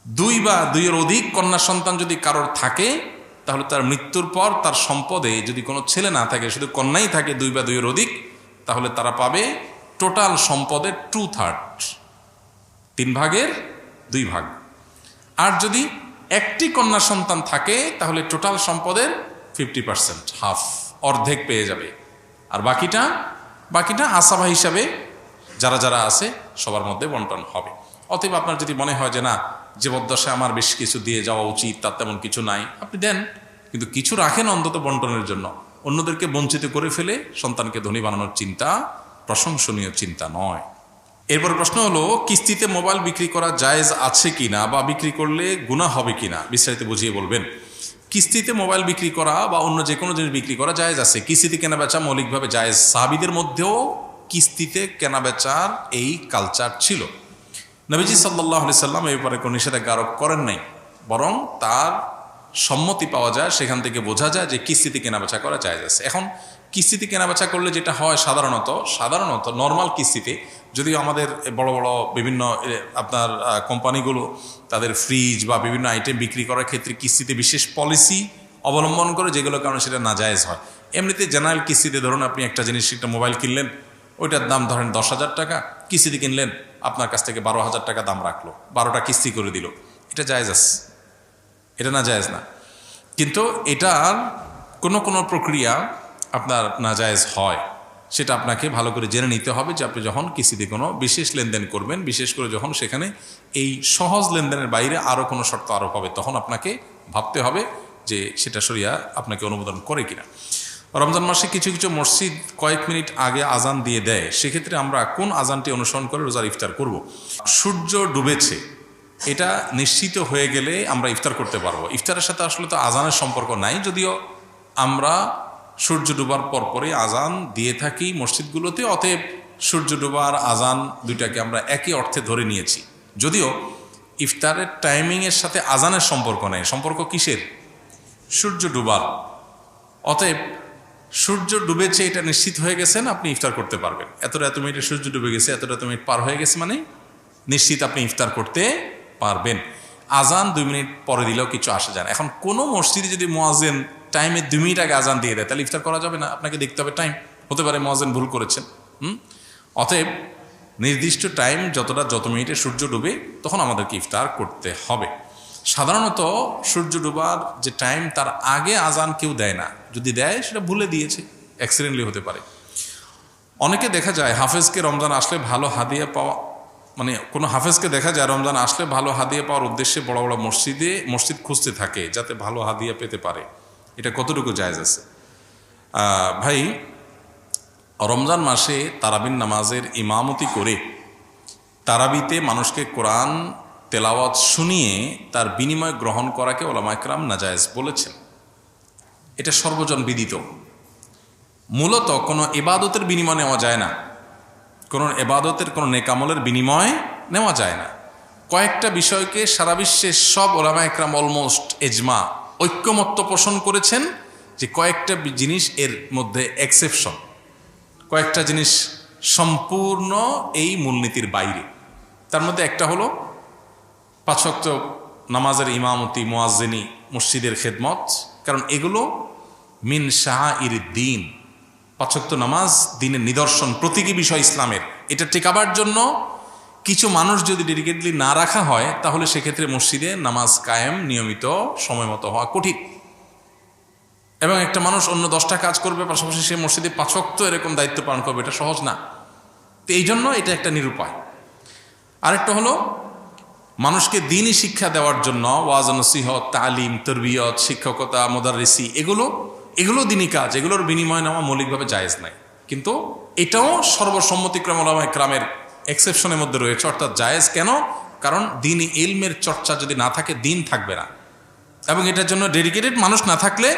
2 বা 2-এর অধিক কন্যা সন্তান যদি কারোর থাকে, তাহলে তার মৃত্যুর পর তার সম্পদে যদি কোনো ছেলে না থাকে, শুধু কন্যাই থাকে 2 বা 2-এর অধিক, তাহলে তারা পাবে টোটাল সম্পদের 2/3, 3 ভাগের 2 ভাগ। আর যদি একটি কন্যা সন্তান থাকে, তাহলে টোটাল সম্পদের 50%, হাফ, অর্ধেক পেয়ে যাবে। আর বাকিটা আসাবা হিসাবে যারা যারা আছে সবার মধ্যে বন্টন হবে। অতএব আপনার যদি মনে হয় যে না, জীবদ্দশায় আমার বেশ কিছু দিয়ে যাওয়া উচিত, তার তেমন কিছু নাই, আপনি দেন, কিন্তু কিছু রাখেন অন্তত বন্টনের জন্য। অন্যদেরকে বঞ্চিত করে ফেলে সন্তানকে ধনী বানানোর চিন্তা প্রশংসনীয় চিন্তা নয়। এরপর প্রশ্ন হলো, কিস্তিতে মোবাইল বিক্রি করা জায়েজ আছে কিনা, বা বিক্রি করলে গুনাহ হবে কিনা, বিস্তারিত বুঝিয়ে বলবেন। কিস্তিতে মোবাইল বিক্রি করা বা অন্য যে কোনো জিনিস বিক্রি করা জায়েজ আছে। কিস্তিতে কেনাবেচা মৌলিকভাবে জায়েজ। সাহাবীদের মধ্যেও কিস্তিতে কেনাবেচার এই কালচার ছিল। নবীজি সাল্লাল্লাহু আলাইহি সাল্লাম এই ব্যাপারে কোনো নিষেধাজ্ঞা আরোপ করেন নাই, বরং তার সম্মতি পাওয়া যায়। সেখান থেকে বোঝা যায় যে কিস্তিতে কেনাবেচা করা জায়েজ আছে। এখন কিস্তিতে কেনাবেচা করলে যেটা হয় সাধারণত নর্মাল কিস্তিতে, যদিও আমাদের বড় বড় বিভিন্ন আপনার কোম্পানিগুলো তাদের ফ্রিজ বা বিভিন্ন আইটেম বিক্রি করার ক্ষেত্রে কিস্তিতে বিশেষ পলিসি অবলম্বন করে, যেগুলোর কারণে সেটা নাজায়েজ হয়। এমনিতে জেনারেল কিস্তিতে ধরুন আপনি একটা জিনিস, একটা মোবাইল কিনলেন, ওইটার দাম ধরেন 10,000 টাকা, কিস্তিতে কিনলেন, আপনার কাছ থেকে 12,000 টাকা দাম রাখলো, 12টা কিস্তি করে দিল, এটা জায়েজ আছে, এটা না জায়েজ না। কিন্তু এটার কোনো প্রক্রিয়া আপনার নাজায়েজ হয়, সেটা আপনাকে ভালো করে জেনে নিতে হবে যে আপনি যখন কিস্তিতে কোনো বিশেষ লেনদেন করবেন, বিশেষ করে যখন সেখানে এই সহজ লেনদেনের বাইরে আরও কোনো শর্ত আরোপ হবে, তখন আপনাকে ভাবতে হবে যে সেটা শরিয়া আপনাকে অনুমোদন করে কিনা। রমজান মাসে কিছু কিছু মসজিদ কয়েক মিনিট আগে আজান দিয়ে দেয়, সেক্ষেত্রে আমরা কোন আজানটি অনুসরণ করে রোজার ইফতার করব? সূর্য ডুবেছে এটা নিশ্চিত হয়ে গেলে আমরা ইফতার করতে পারবো। ইফতারের সাথে আসলে তো আজানের সম্পর্ক নাই, যদিও আমরা সূর্য ডুবার পরপরই আজান দিয়ে থাকি মসজিদগুলোতে। অতএব সূর্য ডুবার আজান দুইটাকে আমরা একই অর্থে ধরে নিয়েছি, যদিও ইফতারের টাইমিংয়ের সাথে আজানের সম্পর্ক নেই। সম্পর্ক কিসের? সূর্য ডুবার। অতএব সূর্য ডুবেছে এটা নিশ্চিত হয়ে গেছেন, আপনি ইফতার করতে পারবেন। এত মিনিটে সূর্য ডুবে গেছে, এত মিনিট পার হয়ে গেছে, মানে নিশ্চিত আপনি ইফতার করতে পারবেন। আজান 2 মিনিট পরে দিলেও কিছু আসে যায় না। এখন কোনো মসজিদে যদি মুয়াজ্জিন টাইমে 2 মিনিট আগে আজান দিয়ে দেয়, তাহলে ইফতার করা যাবে না, আপনাকে দেখতে হবে টাইম। হতে পারে মুয়াজ্জিন ভুল করেছেন। অতএব নির্দিষ্ট টাইম যত মিনিটে সূর্য ডুবে তখন আমাদেরকে ইফতার করতে হবে। সাধারণত সূর্য ডুবার যে টাইম তার আগে আজান কেউ দেয় না, যদি দেয় সেটা ভুলে দিয়েছে, অ্যাক্সিডেন্টলি হতে পারে। অনেকে দেখা যায় হাফেজকে রমজান আসলে ভালো হাদিয়া পাওয়া, মানে কোনো হাফেজকে দেখা যায় রমজান আসলে ভালো হাদিয়া পাওয়ার উদ্দেশ্যে বড় বড় মসজিদ খুঁজতে থাকে যাতে ভালো হাদিয়া পেতে পারে। এটা কতটুকু জায়েজ আছে? ভাই, রমজান মাসে তারাবির নামাজের ইমামতি করে তারাবিতে মানুষকে কোরআন তেলাওয়াত শুনিয়ে তার বিনিময় গ্রহণ করাকে ওলামা ইকরাম নাজায়েজ বলেছেন। এটা সর্বজন বিদিত। মূলত কোনো ইবাদতের বিনিময় নেওয়া যায় না, কোনো ইবাদতের কোনো নেকামলের বিনিময় নেওয়া যায় না। কয়েকটা বিষয়কে সারা বিশ্বের সব ওলামা ইকরাম অলমোস্ট এজমা ঐক্যমত্য পোষণ করেছেন যে কয়েকটা জিনিস এর মধ্যে এক্সেপশন, কয়েকটা জিনিস সম্পূর্ণ এই মূলনীতির বাইরে। তার মধ্যে একটা হলো 5 ওয়াক্ত নামাজের ইমামতি, মুয়াজ্জিনি, মসজিদের খেদমত, কারণ এগুলো মিন শাআইর দ্বীন। 5 ওয়াক্ত নামাজ দ্বীনের নিদর্শন, প্রতীকী বিষয় ইসলামের। এটা টেকাবার জন্য কিছু মানুষ যদি ডেডিকেটলি না রাখা হয়, তাহলে সেক্ষেত্রে মসজিদে নামাজ কায়েম নিয়মিত সময় মতো হওয়া কঠিন। এবং একটা মানুষ অন্য 10টা কাজ করবে, পাশাপাশি সে মসজিদে 5 ওয়াক্ত এরকম দায়িত্ব পালন করবে, এটা সহজ না। তো এই জন্য এটা একটা নিরুপায়। আরেকটা হলো মানুষকে দ্বীনি শিক্ষা দেওয়ার জন্য ওয়াজ নসিহত, তালিম, তরবিয়ত, শিক্ষকতা, মুদাররিসি, এগুলো দ্বীনি কাজ, এগুলোর বিনিময় নেওয়া মৌলিকভাবে জায়েজ নাই। কিন্তু এটাও সর্বসম্মতিক্রমে ওলামা ইকরামের এক্সেপশনের মধ্যে রয়েছে, অর্থাৎ জায়েজ। কেন? কারণ দ্বীনি ইলমের চর্চা যদি না থাকে দ্বীন থাকবে না, এবং এটার জন্য ডেডিকেটেড মানুষ না থাকলে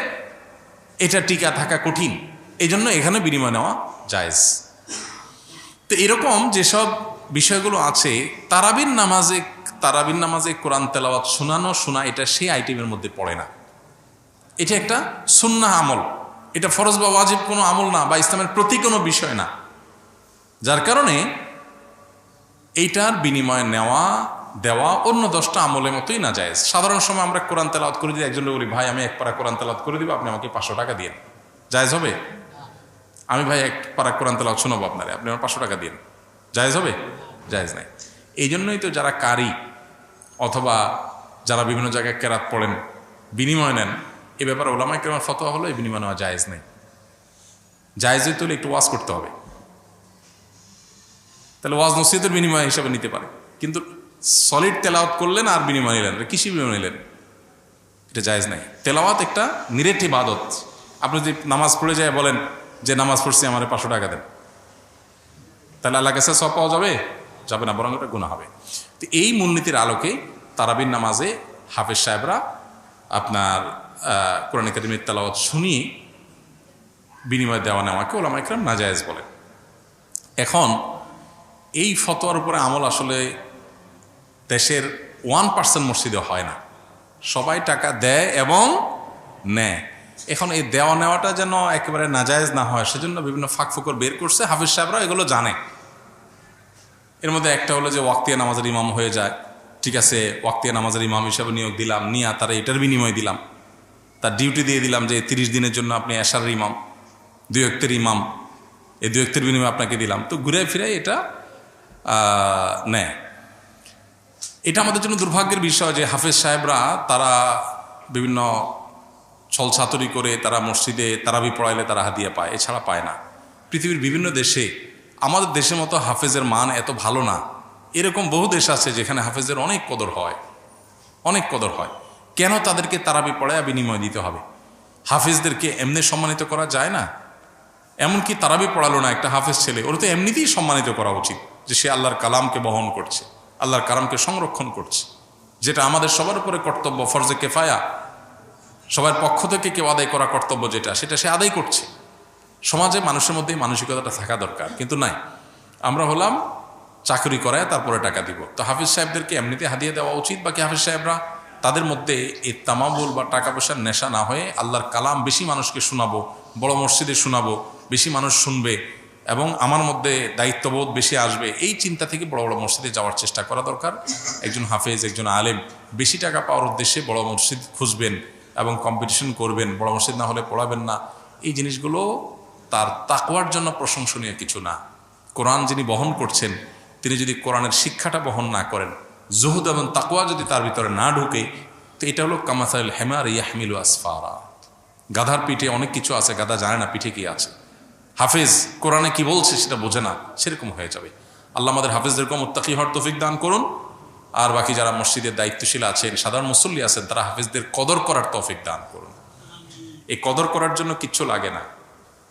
এটা টিকা থাকা কঠিন। এই জন্য এখানে বিনিময় নেওয়া জায়েজ। তো এরকম যেসব বিষয়গুলো আছে, তারাবির নামাজে কোরআন তেলাওয়াত শোনা, এটা সেই আইটেমের মধ্যে পড়ে না। এটা একটা সুন্নাহ আমল, এটা ফরজ বা ওয়াজিব কোনো আমল না, বা ইসলামের প্রতি কোনো বিষয় না। যার কারণে এইটার বিনিময় দেওয়া অন্য 10টা আমলের মতোই না জায়েজ। সাধারণ সময় আমরা কোরআন তেলাওয়াত করে দিই, একজনকে বলি ভাই আমি 1 পারা কোরআন তেলাওয়াত করে দিব, আপনি আমাকে 500 টাকা দিন, জায়েজ হবে? আমি ভাই 1 পারা কোরআন তেলাওয়াত শোনাবো আপনারে, আপনি আমার 500 টাকা দিন, জায়েজ হবে? জায়েজ নাই। এই জন্যই তো যারা কারি অথবা যারা বিভিন্ন জায়গায় কেরাত পড়েন, বিনিময় নেন, এ ব্যাপারে ওলামায়ে কেরামের ফতোয়া হলো এই বিনিময় নেওয়া জায়েজ নেই। জায়েজ হইতে হলে একটু ওয়াজ করতে হবে, তাহলে ওয়াজ নসিহতের বিনিময় হিসাবে নিতে পারে। কিন্তু সলিড তেলাওয়াত করলেন আর বিনিময় নিলেন, কিসের বিনিময় নিলেন? এটা জায়েজ নাই। তেলাওয়াত একটা নিরেট ইবাদত। আপনি যদি নামাজ পড়ে যায় বলেন যে নামাজ পড়ছি আমার 500 টাকা দেন, তাহলে আল্লাহ কাছে সওয়াব পাওয়া যাবে? যাবে না, বরং এটা গুনাহ হবে। তো এই মূলনীতির আলোকে তারাবির নামাজে হাফেজ সাহেবরা আপনার কোরআন কারীমের তেলাওয়াত শুনিয়ে বিনিময় দেওয়া নেওয়াকে ওলামায়ে কেরাম নাজায়েজ বলেন। এখন এই ফতোয়ার উপরে আমল আসলে দেশের 1% মসজিদে হয় না। সবাই টাকা দেয় এবং নেয়। এখন এই দেওয়া নেওয়াটা যেন একেবারে নাজায়েজ না হয় সেজন্য বিভিন্ন ফাঁক ফোকর বের করছে। হাফেজ সাহেবরা এগুলো জানে। এর মধ্যে একটা হলো যে ওয়াক্তিয়া নামাজের ইমাম হয়ে যায়, ঠিক আছে, ওয়াক্তিয়া নামাজের ইমাম হিসাবে নিয়োগ দিলাম, নিয়ে তারা এটার বিনিময় দিলাম, তার ডিউটি দিয়ে দিলাম যে 30 দিনের জন্য আপনি এশারের ইমাম, 2 ওয়াক্তের ইমাম, এই 2 ওয়াক্তের বিনিময় আপনাকে দিলাম। তো ঘুরে ফিরে এটা নেয়। এটা আমাদের জন্য দুর্ভাগ্যের বিষয় যে হাফেজ সাহেবরা তারা বিভিন্ন ছলছাতুরি করে তারা মসজিদে তারাবি পড়াইলে তারা হাদিয়া পায়, এছাড়া পায় না। পৃথিবীর বিভিন্ন দেশে আমাদের দেশের মতো হাফেজের মান এত ভালো না। এরকম বহু দেশ আছে যেখানে হাফেজের অনেক কদর হয়, অনেক কদর হয়। কেন তাদেরকে তারাবি পড়ায় বিনিময় দিতে হবে? হাফেজদেরকে এমনি সম্মানিত করা যায় না? এমনকি তারাবি পড়ালো না একটা হাফেজ ছেলে, ওর তো এমনিতেই সম্মানিত করা উচিত যে সে আল্লাহর কালামকে বহন করছে, আল্লাহর কালামকে সংরক্ষণ করছে, যেটা আমাদের সবার উপরে কর্তব্য, ফরজে কেফায়া, সবার পক্ষ থেকে কেউ আদায় করা কর্তব্য যেটা, সেটা সে আদায় করছে। সমাজে মানুষের মধ্যে মানসিকতাটা থাকা দরকার, কিন্তু নাই। আমরা হলাম চাকরি করায় তারপরে টাকা দিব। তো হাফিজ সাহেবদেরকে এমনিতে হাদিয়া দেওয়া উচিত। বাকি হাফিজ সাহেবরা তাদের মধ্যে এই তামাবুল বা টাকা পয়সার নেশা না হয়ে আল্লাহর কালাম বেশি মানুষকে শোনাবো, বড় মসজিদে শোনাবো, বেশি মানুষ শুনবে এবং আমার মধ্যে দায়িত্ববোধ বেশি আসবে, এই চিন্তা থেকে বড় বড় মসজিদে যাওয়ার চেষ্টা করা দরকার। একজন হাফেজ, একজন আলেম বেশি টাকা পাওয়ার উদ্দেশ্যে বড় মসজিদ খুঁজবেন এবং কম্পিটিশন করবেন, বড় মসজিদ না হলে পড়াবেন না, এই জিনিসগুলো তার তাকওয়ার জন্য প্রশংসনীয় কিছু না। কোরআন যিনি বহন করছেন তিনি যদি কোরআনের শিক্ষাটা বহন না করেন, জুহুদ এবং তাকওয়া যদি তার ভিতরে না ঢুকে, তো এটা হলো কামাসাইল হেমার ইয়াহমিলু আসফারা। গাধার পিঠে অনেক কিছু আছে, গাধা জানে না পিঠে কি আছে। হাফেজ কোরআনে কি বলছে সেটা বোঝে না, সেরকম হয়ে যাবে। আল্লাহ আমাদের হাফেজদেরকে মুত্তাকি হওয়ার তৌফিক দান করুন। আর বাকি যারা মসজিদের দায়িত্বশীল আছেন, সাধারণ মুসল্লি আছেন, তারা হাফেজদের কদর করার তৌফিক দান করুন। এই কদর করার জন্য কিচ্ছু লাগে না।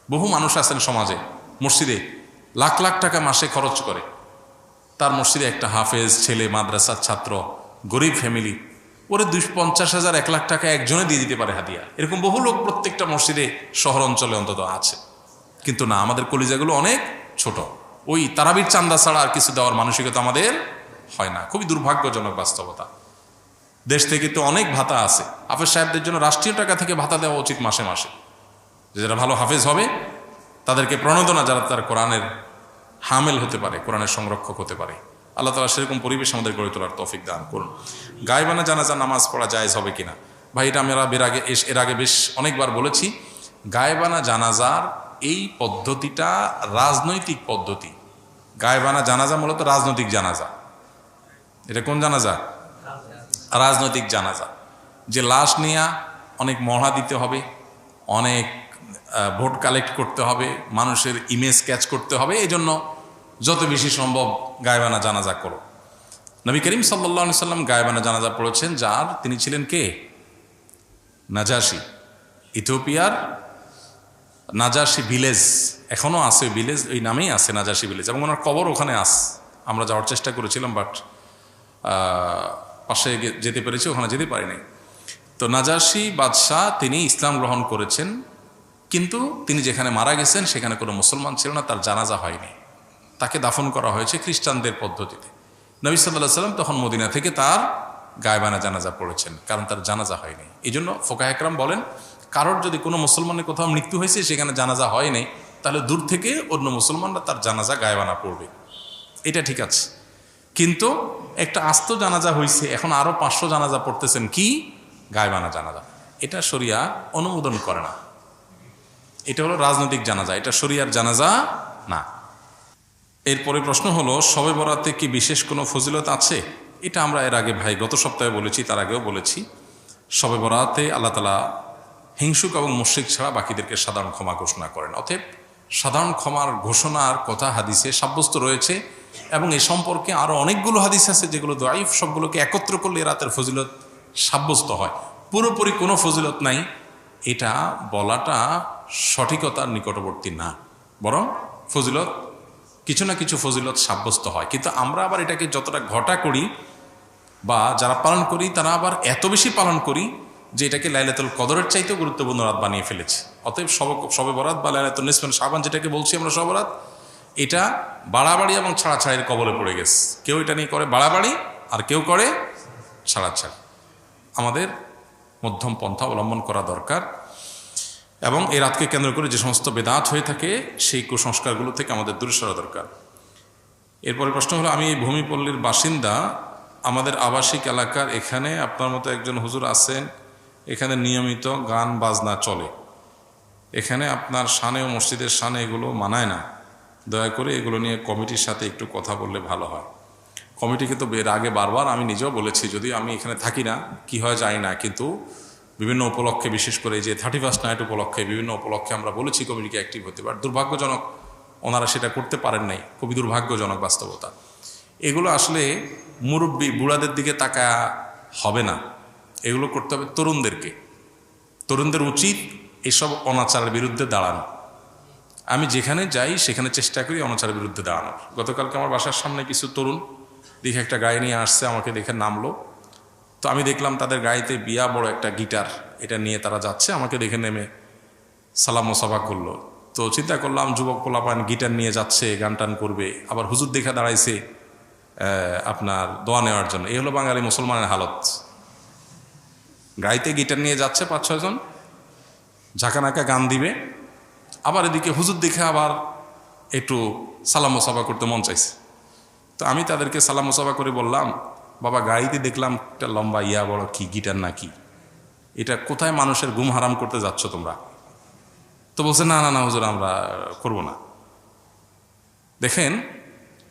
বহু মানুষ আছেন সমাজে, মসজিদে লাখ লাখ টাকা মাসে খরচ করে, তার মসজিদে একটা হাফেজ ছেলে, মাদ্রাসার ছাত্র, গরিব ফ্যামিলি, ওরে 250,000 1 লাখ টাকা একজনে দিয়ে দিতে পারে হাদিয়া। এরকম বহু লোক প্রত্যেকটা মসজিদে শহর অঞ্চলে অন্তত আছে। কিন্তু না, আমাদের কলিজাগুলো অনেক ছোট। ওই তারাবির চান্দা ছাড়া আর কিছু দেওয়ার মানসিকতা আমাদের হয় না। খুবই দুর্ভাগ্যজনক বাস্তবতা। দেশ থেকে তো অনেক ভাতা আছে, হাফেজ সাহেবদের জন্য রাষ্ট্রীয় টাকা থেকে ভাতা দেওয়া উচিত মাসে মাসে। যারা ভালো হাফেজ হবে তাদেরকে প্রণোদনা, যারা তার কোরআনের হামেল হতে পারে, কোরআনের সংরক্ষক হতে পারে। আল্লাহ তাআলা সেরকম পরিবেশ আমাদের গড়ে তোলার তৌফিক দান করুন। গায়বানা জানাজা নামাজ পড়া জায়েজ হবে কিনা? ভাই, এটা আমরা এর আগে বেশ অনেকবার বলেছি। গায়বানা জানাজার এই পদ্ধতিটা রাজনৈতিক পদ্ধতি। গায়বানা জানাজা মূলত রাজনৈতিক জানাজা। এটা কোন জানাজা? রাজনৈতিক জানাজা। যে লাশ নিয়ে অনেক মহড়া দিতে হবে, অনেক ভোট কালেক্ট করতে হবে, মানুষের ইমেজ ক্যাচ করতে হবে, এই জন্য যত বেশি সম্ভব গায়বানা জানাজা করো। নবী করিম সাল্লাল্লাহু আলাইহি সাল্লাম গায়বানা জানাজা পড়েছেন, যার তিনি ছিলেন কে? নাজাশী। ইথিওপিয়ার নাজাশী ভিলেজ এখনও আছে, ভিলেজ ওই নামেই আছে, নাজাশী ভিলেজ, এবং ওনার কবর ওখানে আছে। আমরা যাওয়ার চেষ্টা করেছিলাম, বাট পাশে যেতে পেরেছি, ওখানে যেতে পারিনি। তো নাজাশী বাদশাহ তিনি ইসলাম গ্রহণ করেছেন, কিন্তু তিনি যেখানে মারা গেছেন সেখানে কোনো মুসলমান ছিল না, তার জানাজা হয়নি। তাকে দাফন করা হয়েছে খ্রিস্টানদের পদ্ধতিতে। নবী সাল্লাল্লাহু আলাইহি সাল্লাম তখন মদিনা থেকে তার গায়বানা জানাজা পড়েছেন, কারণ তার জানাজা হয়নি। এই জন্য ফোকাহে একরাম বলেন, কারোর যদি কোনো মুসলমানের কোথাও মৃত্যু হয়েছে সেখানে জানাজা হয়নি, তাহলে দূর থেকে অন্য মুসলমানরা তার জানাজা গায়বানা পড়বে, এটা ঠিক আছে। কিন্তু একটা আস্ত জানাজা হয়েছে, এখন আরও 500 জানাজা পড়তেছেন, কি গায়বানা জানাজা, এটা শরিয়া অনুমোদন করে না। এটা হলো রাজনৈতিক জানাজা, এটা শরিয়ার জানাজা না। এরপরে প্রশ্ন হলো, শবে বরাতে কি বিশেষ কোনো ফজিলত আছে? এটা আমরা এর আগে ভাই গত সপ্তাহে বলেছি, তার আগেও বলেছি। শবে বরাতে আল্লাহ তাআলা হিংসুক এবং মুশরিক ছাড়া বাকিদেরকে সাধারণ ক্ষমা ঘোষণা করেন। অতএব সাধারণ ক্ষমার ঘোষণার কথা হাদিসে সাব্যস্ত রয়েছে এবং এ সম্পর্কে আরও অনেকগুলো হাদিস আছে যেগুলো দাইফ, সবগুলোকে একত্র করলে রাতের ফজিলত সাব্যস্ত হয়। পুরোপুরি কোনো ফজিলত নাই এটা বলাটা সঠিকতার নিকটবর্তী না, বরং ফজিলত কিছু না কিছু ফজিলত সাব্যস্ত হয়। কিন্তু আমরা আবার এটাকে যতটা ঘটা করি বা যারা পালন করি তারা আবার এত বেশি পালন করি যে এটাকে লাইলাতুল কদরের চাইতেও গুরুত্বপূর্ণ রাত বানিয়ে ফেলেছি। অতএব শবে বরাত বা লাইলাতুল নিসফে শাবান যেটাকে বলছি আমরা শবে বরাত, এটা বাড়াবাড়ি এবং ছাড়াছাড়ির কবলে পড়ে গেছে। কেউ এটা নিয়ে করে বাড়াবাড়ি আর কেউ করে ছাড়াছাড়ি। আমাদের মধ্যম পন্থা অবলম্বন করা দরকার এবং এই রাতকে কেন্দ্র করে যে সমস্ত বেদাত হয়ে থাকে সেই কুসংস্কারগুলো থেকে আমাদের দূরে সরা দরকার। এরপরে প্রশ্ন হলো, আমি এই ভূমিপল্লীর বাসিন্দা, আমাদের আবাসিক এলাকার এখানে আপনার মতো একজন হুজুর আছেন, এখানে নিয়মিত গান বাজনা চলে, এখানে আপনার শানে ও মসজিদের শানে এগুলো মানায় না, দয়া করে এগুলো নিয়ে কমিটির সাথে একটু কথা বললে ভালো হয়। কমিটিকে তো এর আগে বারবার আমি নিজেও বলেছি, যদিও আমি এখানে থাকি না, কি হয় জানি না, কিন্তু বিভিন্ন উপলক্ষে, বিশেষ করে যে 31st নাইট উপলক্ষে, বিভিন্ন উপলক্ষে আমরা বলেছি কমিটিকে অ্যাক্টিভ হতে পারে। দুর্ভাগ্যজনক ওনারা সেটা করতে পারেন নাই, খুবই দুর্ভাগ্যজনক বাস্তবতা। এগুলো আসলে মুরব্বী বুড়াদের দিকে তাকা হবে না, এগুলো করতে হবে তরুণদেরকে। তরুণদের উচিত এসব অনাচারের বিরুদ্ধে দাঁড়ানো। আমি যেখানে যাই সেখানে চেষ্টা করি অনাচারের বিরুদ্ধে দাঁড়ানোর। গতকালকে আমার বাসার সামনে কিছু তরুণ দেখে একটা গাড়ি নিয়ে আসছে, আমাকে দেখে নামলো। তো আমি দেখলাম তাদের গাড়িতে বিয়া বড় একটা গিটার, এটা নিয়ে তারা যাচ্ছে। আমাকে দেখে নেমে সালাম মোসাফা করলো। তো চিন্তা করলাম যুবক পোলাপান গিটার নিয়ে যাচ্ছে, গান টান করবে, আবার হুজুর দেখা দাঁড়াইছে আপনার দোয়া নেওয়ার জন্য। এই হলো বাঙালি মুসলমানের হালত। গাড়িতে গিটার নিয়ে যাচ্ছে 5-6 জন, ঝাঁকানাকা গান দিবে, আবার এদিকে হুজুর দেখে আবার একটু সালাম মোসাফা করতে মন চাইছে। তো আমি তাদেরকে সালাম মোসাফা করে বললাম, বাবা গাড়িতে দেখলাম একটা লম্বা ইয়া বড় কি গিটার নাকি, এটা কোথায় মানুষের ঘুম হারাম করতে যাচ্ছ তোমরা? তো বলছে না না না হুজুর, আমরা করব না। দেখেন,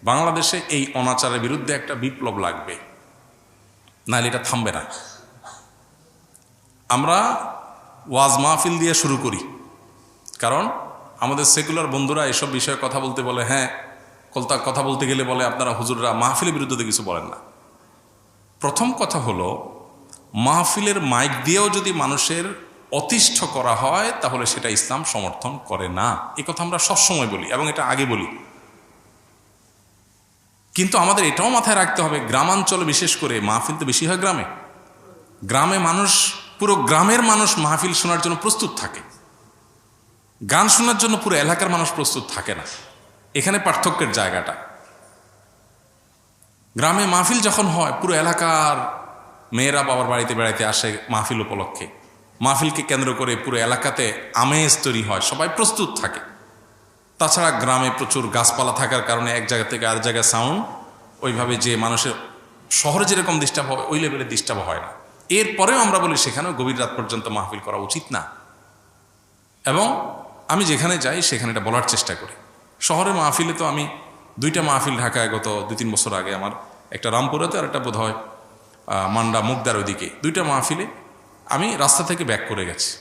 বাংলাদেশে এই অনাচারের বিরুদ্ধে একটা বিপ্লব লাগবে, নাহলে এটা থামবে না। আমরা ওয়াজ মাহফিল দিয়ে শুরু করি, কারণ আমাদের সেকুলার বন্ধুরা এসব বিষয়ে কথা বলতে বলে, হ্যাঁ কথা বলতে গেলে বলে আপনারা হুজুররা মাহফিলের বিরুদ্ধে কিছু বলেন না। প্রথম কথা হলো, মাহফিলের মাইক দিয়েও যদি মানুষের অতিষ্ঠ করা হয় তাহলে সেটা ইসলাম সমর্থন করে না। এই কথা আমরা সবসময় বলি এবং এটা আগে বলি। কিন্তু আমাদের এটাও মাথায় রাখতে হবে, গ্রামাঞ্চলে বিশেষ করে মাহফিল তো বেশি হয় গ্রামে। গ্রামে মানুষ, পুরো গ্রামের মানুষ মাহফিল শোনার জন্য প্রস্তুত থাকে, গান শোনার জন্য পুরো এলাকার মানুষ প্রস্তুত থাকে না। এখানে পার্থক্যের জায়গাটা। গ্রামে মাহফিল যখন হয়, পুরো এলাকার মেয়েরা বাবার বাড়িতে বেড়াইতে আসে মাহফিল উপলক্ষে, মাহফিলকে কেন্দ্র করে পুরো এলাকাতে আমেজ তৈরি হয়, সবাই প্রস্তুত থাকে। তাছাড়া গ্রামে প্রচুর গাছপালা থাকার কারণে এক জায়গা থেকে আর জায়গায় সাউন্ড ওইভাবে যে মানুষের শহরে যেরকম ডিস্টার্ব হবে ওই লেভেলে ডিস্টার্ব হয় না। এরপরেও আমরা বলি সেখানেও গভীর রাত পর্যন্ত মাহফিল করা উচিত না। এবং আমি যেখানে যাই সেখানে এটা বলার চেষ্টা করি। শহরের মাহফিলে তো আমি 2টা মাহফিল ঢাকায় গত 2-3 বছর আগে, আমার একটা রামপুরাতে আর একটা বোধ হয় মান্ডা মুগদার ওইদিকে, 2টা মাহফিলে আমি রাস্তা থেকে ব্যাক করে গেছি।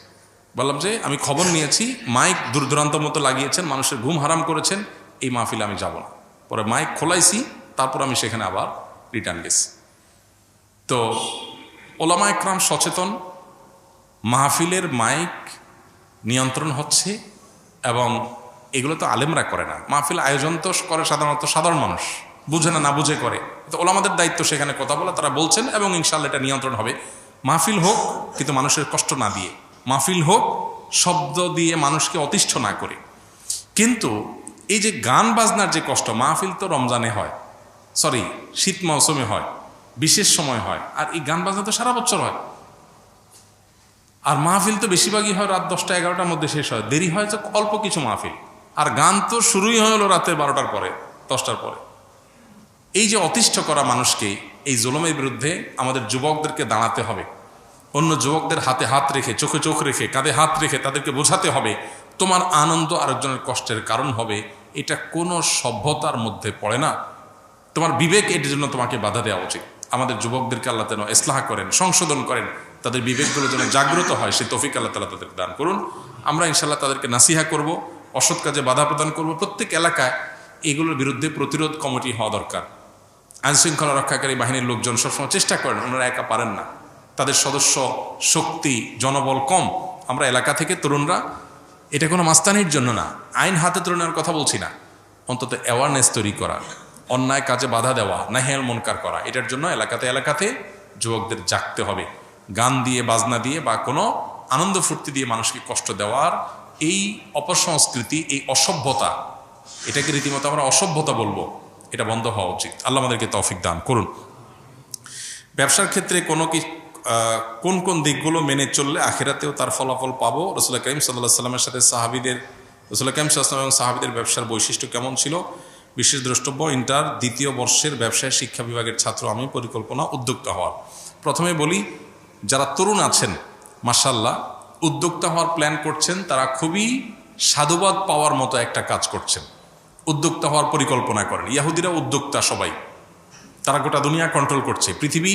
বললাম যে আমি খবর নিয়েছি, মাইক দূর দূরান্ত মতো লাগিয়েছেন, মানুষের ঘুম হারাম করেছেন, এই মাহফিলে আমি যাব না। পরে মাইক খোলাইছি, তারপর আমি সেখানে আবার রিটার্ন গেছি। তো ওলামা একরাম সচেতন, মাহফিলের মাইক নিয়ন্ত্রণ হচ্ছে, এবং এগুলো তো আলেমরা করে না। মাহফিল আয়োজন তো করে সাধারণত সাধারণ মানুষ, বুঝে না, না বুঝে করে। তো ওলামাদের দায়িত্ব সেখানে কথা বলা, তারা বলছেন এবং ইনশাআল্লাহ এটা নিয়ন্ত্রণ হবে। মাহফিল হোক কিন্তু মানুষের কষ্ট না দিয়ে, মাহফিল হোক শব্দ দিয়ে মানুষকে অতিষ্ঠ না করে। কিন্তু এই যে গান বাজনার যে কষ্ট, মাহফিল তো রমজানে হয়, শীত মৌসুমে হয়, বিশেষ সময় হয়, আর এই গান বাজনা তো সারা বছর হয়। আর মাহফিল তো বেশিরভাগই হয় রাত 10টা-11টার মধ্যে শেষ হয়, দেরি হয় তো অল্প কিছু মাহফিল। আর গান তো শুরুই হলো রাতের 12টার পরে, 10টার পরে। এই যে অতিষ্ঠ করা মানুষকে, এই জুলুমের বিরুদ্ধে আমাদের যুবকদেরকে দাঁড়াতে হবে। অন্য যুবকদের হাতে হাত রেখে, চোখে চোখ রেখে, কাঁধে হাত রেখে তাদেরকে বোঝাতে হবে তোমার আনন্দ আরেকজনের কষ্টের কারণ হবে, এটা কোনো সভ্যতার মধ্যে পড়ে না। তোমার বিবেক এর জন্য তোমাকে বাধা দেওয়া উচিত। আমাদের যুবকদেরকে আল্লাহ যেন ইসলাহ করেন, সংশোধন করেন, তাদের বিবেকগুলো যেন জাগ্রত হয়, সে তৌফিক আল্লাহ তাআলা তাদেরকে দান করুন। আমরা ইনশাআল্লাহ তাদেরকে নাসিহা করব, অসৎ কাজে বাধা প্রদান করব। প্রত্যেক এলাকায় এগুলোর বিরুদ্ধে প্রতিরোধ কমিটি হওয়া দরকার। আইনশৃঙ্খলা রক্ষাকারী বাহিনীর লোকজন সবসময় চেষ্টা করেন, ওনারা একা পারেন না, তাদের সদস্য শক্তি জনবল কম। আমরা এলাকা থেকে তরুণরা, এটা কোনো মাস্তানির জন্য না, আইন হাতে তরুণের কথা বলছি না, অন্তত অ্যাওয়ারনেস তৈরি করা, অন্যায় কাজে বাধা দেওয়া, নাহিয়াল মুনকার করা, এটার জন্য এলাকাতে এলাকাতে যুবকদের জাগতে হবে। গান দিয়ে বাজনা দিয়ে বা কোনো আনন্দ ফুর্তি দিয়ে মানুষকে কষ্ট দেওয়ার এই অপসংস্কৃতি, এই অসভ্যতা, এটাকে রীতিমতো আমরা অসভ্যতা বলবো, এটা বন্ধ হওয়া উচিত। আল্লাহ আমাদেরকে তৌফিক দান করুন। ব্যবসার ক্ষেত্রে কোন কোন দিকগুলো মেনে চললে আখিরাতেও তার ফলাফল পাবো? রাসূলুল্লাহ কারীম সাল্লাল্লাহু আলাইহি ওয়াসাল্লামের সাথে রাসূলুল্লাহ কারীম সাল্লাল্লাহু আলাইহি ওয়াসাল্লাম এবং সাহাবীদের ব্যবসার বৈশিষ্ট্য কেমন ছিল? বিশেষ দ্রষ্টব্য, ইন্টার দ্বিতীয় বর্ষের ব্যবসায় শিক্ষা বিভাগের ছাত্র আমি, পরিকল্পনা উদ্যোক্তা হওয়ার। প্রথমে বলি, যারা তরুণ আছেন মাশাআল্লাহ উদ্যোক্তা হওয়ার প্ল্যান করছেন, তারা খুবই সাধুবাদ পাওয়ার মতো একটা কাজ করছেন। উদ্যোক্তা হওয়ার পরিকল্পনা করেন। ইহুদিরা উদ্যোক্তা সবাই, তারা গোটা দুনিয়া কন্ট্রোল করছে। পৃথিবী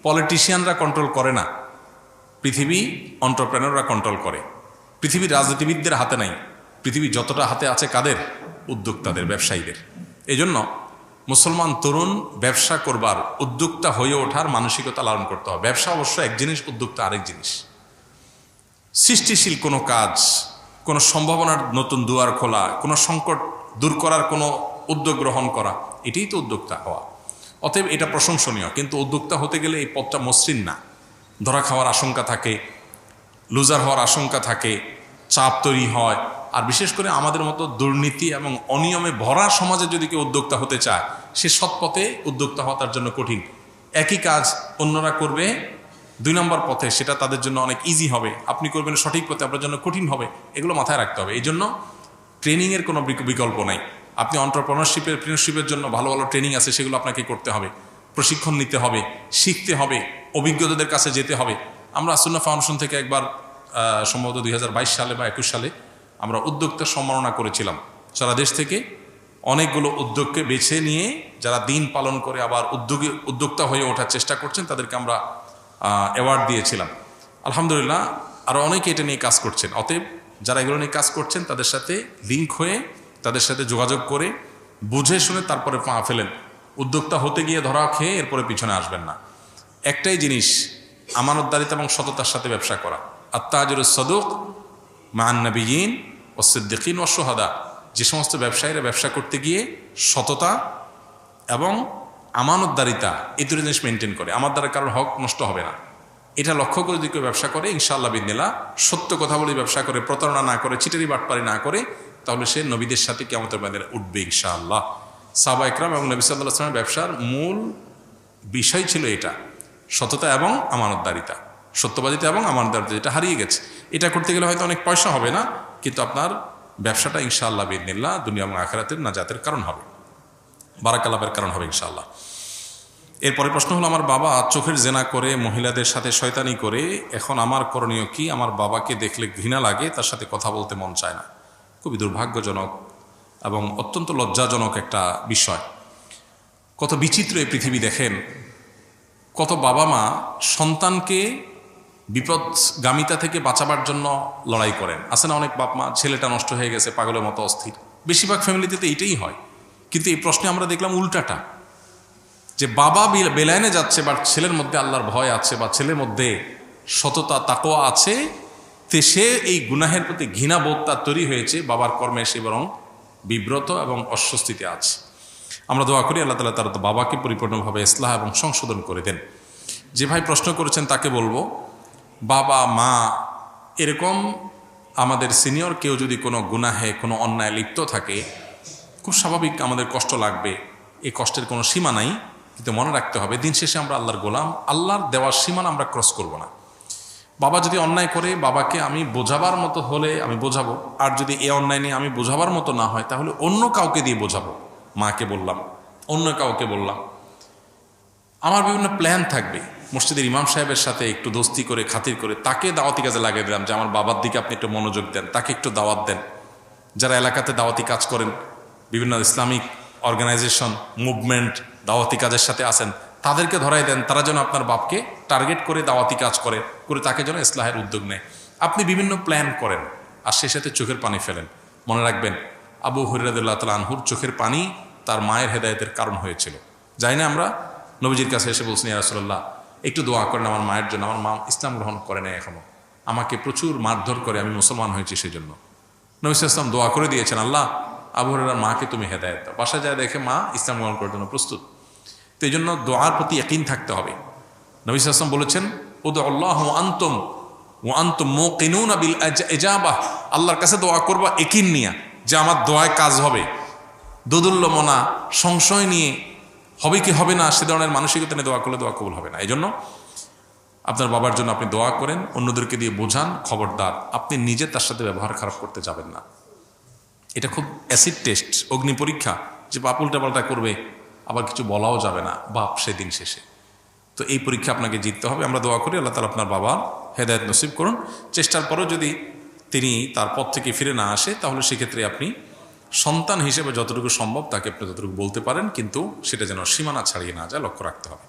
পলিটিশিয়ানরা কন্ট্রোল করে না, পৃথিবী এন্টারপ্রেনাররা কন্ট্রোল করে। পৃথিবীর রাজনীতিবিদদের হাতে নাই, পৃথিবী যতটা হাতে আছে কাদের? উদ্যোক্তাদের, ব্যবসায়ীদের। এই জন্য মুসলমান তরুণ ব্যবসা করবার, উদ্যোক্তা হয়ে ওঠার মানসিকতা লালন করতে হবে। ব্যবসা অবশ্য এক জিনিস, উদ্যোক্তা আরেক জিনিস। সৃষ্টিশীল কোনো কাজ, কোনো সম্ভাবনার নতুন দুয়ার খোলা, কোনো সংকট দূর করার কোনো উদ্যোগ গ্রহণ করা, এটাই তো উদ্যোক্তা হওয়া। অতএব এটা প্রশংসনীয়, কিন্তু উদ্যোক্তা হতে গেলে এই পথটা মসৃণ না। ধরা খাওয়ার আশঙ্কা থাকে, লুজার হওয়ার আশঙ্কা থাকে, চাপ তৈরি হয়। আর বিশেষ করে আমাদের মতো দুর্নীতি এবং অনিয়মে ভরা সমাজে যদি কেউ উদ্যোক্তা হতে চায়, সে সৎ পথে উদ্যোক্তা হওয়া তার জন্য কঠিন। একই কাজ অন্যরা করবে 2 নম্বর পথে, সেটা তাদের জন্য অনেক ইজি হবে। আপনি করবেন সঠিক পথে, আপনার জন্য কঠিন হবে। এগুলো মাথায় রাখতে হবে। এই জন্য ট্রেনিংয়ের কোনো বিকল্প নাই। আপনি এন্টারপ্রেনারশিপের জন্য ভালো ভালো ট্রেনিং আছে, সেগুলো আপনাকে করতে হবে, প্রশিক্ষণ নিতে হবে, শিখতে হবে, অভিজ্ঞতাদের কাছে যেতে হবে। আমরা সুন্নাহ ফাউন্ডেশন থেকে একবার সম্ভবত 2022 সালে বা 21 সালে আমরা উদ্যোক্তা সম্মাননা করেছিলাম। সারা দেশ থেকে অনেকগুলো উদ্যোগকে বেছে নিয়ে যারা দিন পালন করে আবার উদ্যোক্তা হয়ে ওঠার চেষ্টা করছেন, তাদেরকে আমরা অ্যাওয়ার্ড দিয়েছিলাম। আলহামদুলিল্লাহ আরও অনেকে এটা নিয়ে কাজ করছেন। অতএব যারা এগুলো নিয়ে কাজ করছেন, তাদের সাথে লিঙ্ক হয়ে, তাদের সাথে যোগাযোগ করে, বুঝে শুনে তারপরে পা ফেলেন। উদ্যোক্তা হতে গিয়ে ধরা খেয়ে এরপরে পিছনে আসবেন না। একটাই জিনিস, আমানতদারিতা এবং সততার সাথে ব্যবসা করা। আত-তাজিরুস সাদুক মা'আন নাবিয়্যিন ওয়াস সিদ্দিকিন ওয়াশ শুহাদা। যে সমস্ত ব্যবসায়ীরা ব্যবসা করতে গিয়ে সততা এবং আমানতদারিতা এই দুটো জিনিস মেনটেন করে, আমার দ্বারা কারোর হক নষ্ট হবে না, এটা লক্ষ্য করে যদি কেউ ব্যবসা করে, ইনশাআল্লাহ বিদিনিল্লাহ, সত্য কথা বলে ব্যবসা করে, প্রতারণা না করে, চিটারি বাটপারি না করে, তাহলে সে নবীদের সাথে কিয়ামতের ময়দানে উঠবে ইনশাআল্লাহ। সাহাবা ইকরাম এবং নবী সাল্লাল্লাহু আলাইহি ওয়াসাল্লামের ব্যবসার মূল বিষয় ছিল এটা, সততা এবং আমানতদারিতা, সত্যবাদিতা এবং আমানতদারিতা, যেটা হারিয়ে গেছে। এটা করতে গেলে হয়তো অনেক পয়সা হবে না, কিন্তু আপনার ব্যবসাটা ইনশাআল্লাহ বিদিনিল্লাহ দুনিয়া এবং আখিরাতের নাজাতের কারণ হবে, বারাকাল্লাহের কারণ হবে ইনশাআল্লাহ। এরপরে প্রশ্ন হলো, আমার বাবা চোখের জেনা করে, মহিলাদের সাথে শয়তানি করে, এখন আমার করণীয় কি? আমার বাবাকে দেখলে ঘৃণা লাগে, তার সাথে কথা বলতে মন চায় না। খুবই দুর্ভাগ্যজনক এবং অত্যন্ত লজ্জাজনক একটা বিষয়। কত বিচিত্র এই পৃথিবী দেখেন। কত বাবা মা সন্তানকে বিপদগামিতা থেকে বাঁচাবার জন্য লড়াই করেন। আছে না অনেক বাপ মা, ছেলেটা নষ্ট হয়ে গেছে, পাগলের মতো অস্থির। বেশিরভাগ ফ্যামিলিতে তো এইটাই হয়। কিন্তু এই প্রশ্নে আমরা দেখলাম উল্টাটা, যে বাবা বেলায়নে যাচ্ছে, বা ছেলের মধ্যে আল্লাহর ভয় আছে, বা ছেলের মধ্যে সততা তাকওয়া আছে, তে সে এই গুনাহের প্রতি ঘৃণাবোধ তার তৈরি হয়েছে, বাবার কর্মে সে বরং বিব্রত এবং অস্বস্তিতে আছে। আমরা দোয়া করি আল্লাহ তাআলা তার বাবাকে পরিপূর্ণভাবে ইসলাহ এবং সংশোধন করে দেন। যে ভাই প্রশ্ন করেছেন তাকে বলবো, বাবা মা এরকম আমাদের সিনিয়র কেউ যদি কোনো গুনাহে, কোনো অন্যায় লিপ্ত থাকে, খুব স্বাভাবিক আমাদের কষ্ট লাগবে। এই কষ্টের কোনো সীমা নাই, কিন্তু মনে রাখতে হবে দিন শেষে আমরা আল্লাহর গোলাম, আল্লাহর দেওয়ার সীমানা আমরা ক্রস করব না। বাবা যদি অন্যায় করে, বাবাকে আমি বোঝাবার মতো হলে আমি বোঝাবো, আর যদি এ অন্যায় নিয়ে আমি বোঝাবার মতো না হয়, তাহলে অন্য কাউকে দিয়ে বোঝাবো। মাকে বললাম, অন্য কাউকে বললাম। আমার বিভিন্ন প্ল্যান থাকবে, মসজিদের ইমাম সাহেবের সাথে একটু দোস্তি করে, খাতির করে তাকে দাওয়াতি কাজে লাগিয়ে দিলাম, যে আমার বাবার দিকে আপনি একটু মনোযোগ দেন, তাকে একটু দাওয়াত দেন। যারা এলাকাতে দাওয়াতি কাজ করেন, বিভিন্ন ইসলামিক অর্গানাইজেশন, মুভমেন্ট, দাওয়াতি কাজের সাথে আছেন, তাদেরকে ধরাই দেন, তারা যেন আপনার বাপকে টার্গেট করে দাওয়াতি কাজ করে তাকে যেন ইসলাহের উদ্যোগ নেয়। আপনি বিভিন্ন প্ল্যান করেন আর সে সাথে চোখের পানি ফেলেন। মনে রাখবেন, আবু হুরায়রা রাদিয়াল্লাহু তাআলা আনহুর চোখের পানি তার মায়ের হেদায়েতের কারণ হয়েছিল। যাই না আমরা নবীজির কাছে এসে বলছেন, ইয়া রাসূলুল্লাহ একটু দোয়া করেন আমার মায়ের জন্য, আমার মা ইসলাম গ্রহণ করে নেয় এখনো, আমাকে প্রচুর মারধর করে, আমি মুসলমান হয়েছি সেই জন্য। নবী সাল্লাল্লাহু আলাইহি ওয়াসাল্লাম দোয়া করে দিয়েছেন, আল্লাহ আবু হুরায়রার মাকে তুমি হেদায়েত দাও। বাসায় যায় দেখে মা ইসলাম গ্রহণ করার জন্য প্রস্তুত। তো এই জন্য দোয়ার প্রতি ইয়াকিন থাকতে হবে। নবী সাল্লাল্লাহু আলাইহি ওয়াসাল্লাম বলেছেন, উদউল্লাহ ওয়া আনতুম মুকিনুনা বিল ইজাবাহ, আল্লাহর কাছে দোয়া করবা ইয়াকিন নিয়া যে আমার দোয়ায় কাজ হবে। দোদুল্যমনা সংশয় নিয়ে হবে কি হবে না সে ধরনের মানসিকতা নিয়ে দোয়া করলে দোয়া কবুল হবে না। এই জন্য আপনার বাবার জন্য আপনি দোয়া করেন, অন্যদেরকে দিয়ে বোঝান, খবরদার আপনি নিজে তার সাথে ব্যবহার খারাপ করতে যাবেন না। এটা খুব অ্যাসিড টেস্ট, অগ্নি পরীক্ষা, যে বাপ উল্টাপাল্টা করবে, আবার কিছু বলাও যাবে না বাপ সেদিন শেষে। তো এই পরীক্ষা আপনাকে জিততে হবে। আমরা দোয়া করি আল্লাহ তাআলা আপনার বাবার হেদায়েত নসিব করুন। চেষ্টার পরেও যদি তিনি তার পথ থেকে ফিরে না আসে, তাহলে সেক্ষেত্রে আপনি সন্তান হিসেবে যতটুকু সম্ভব তাকে আপনি ততটুকু বলতে পারেন, কিন্তু সেটা যেন সীমানা ছাড়িয়ে না যায় লক্ষ্য রাখতে হবে।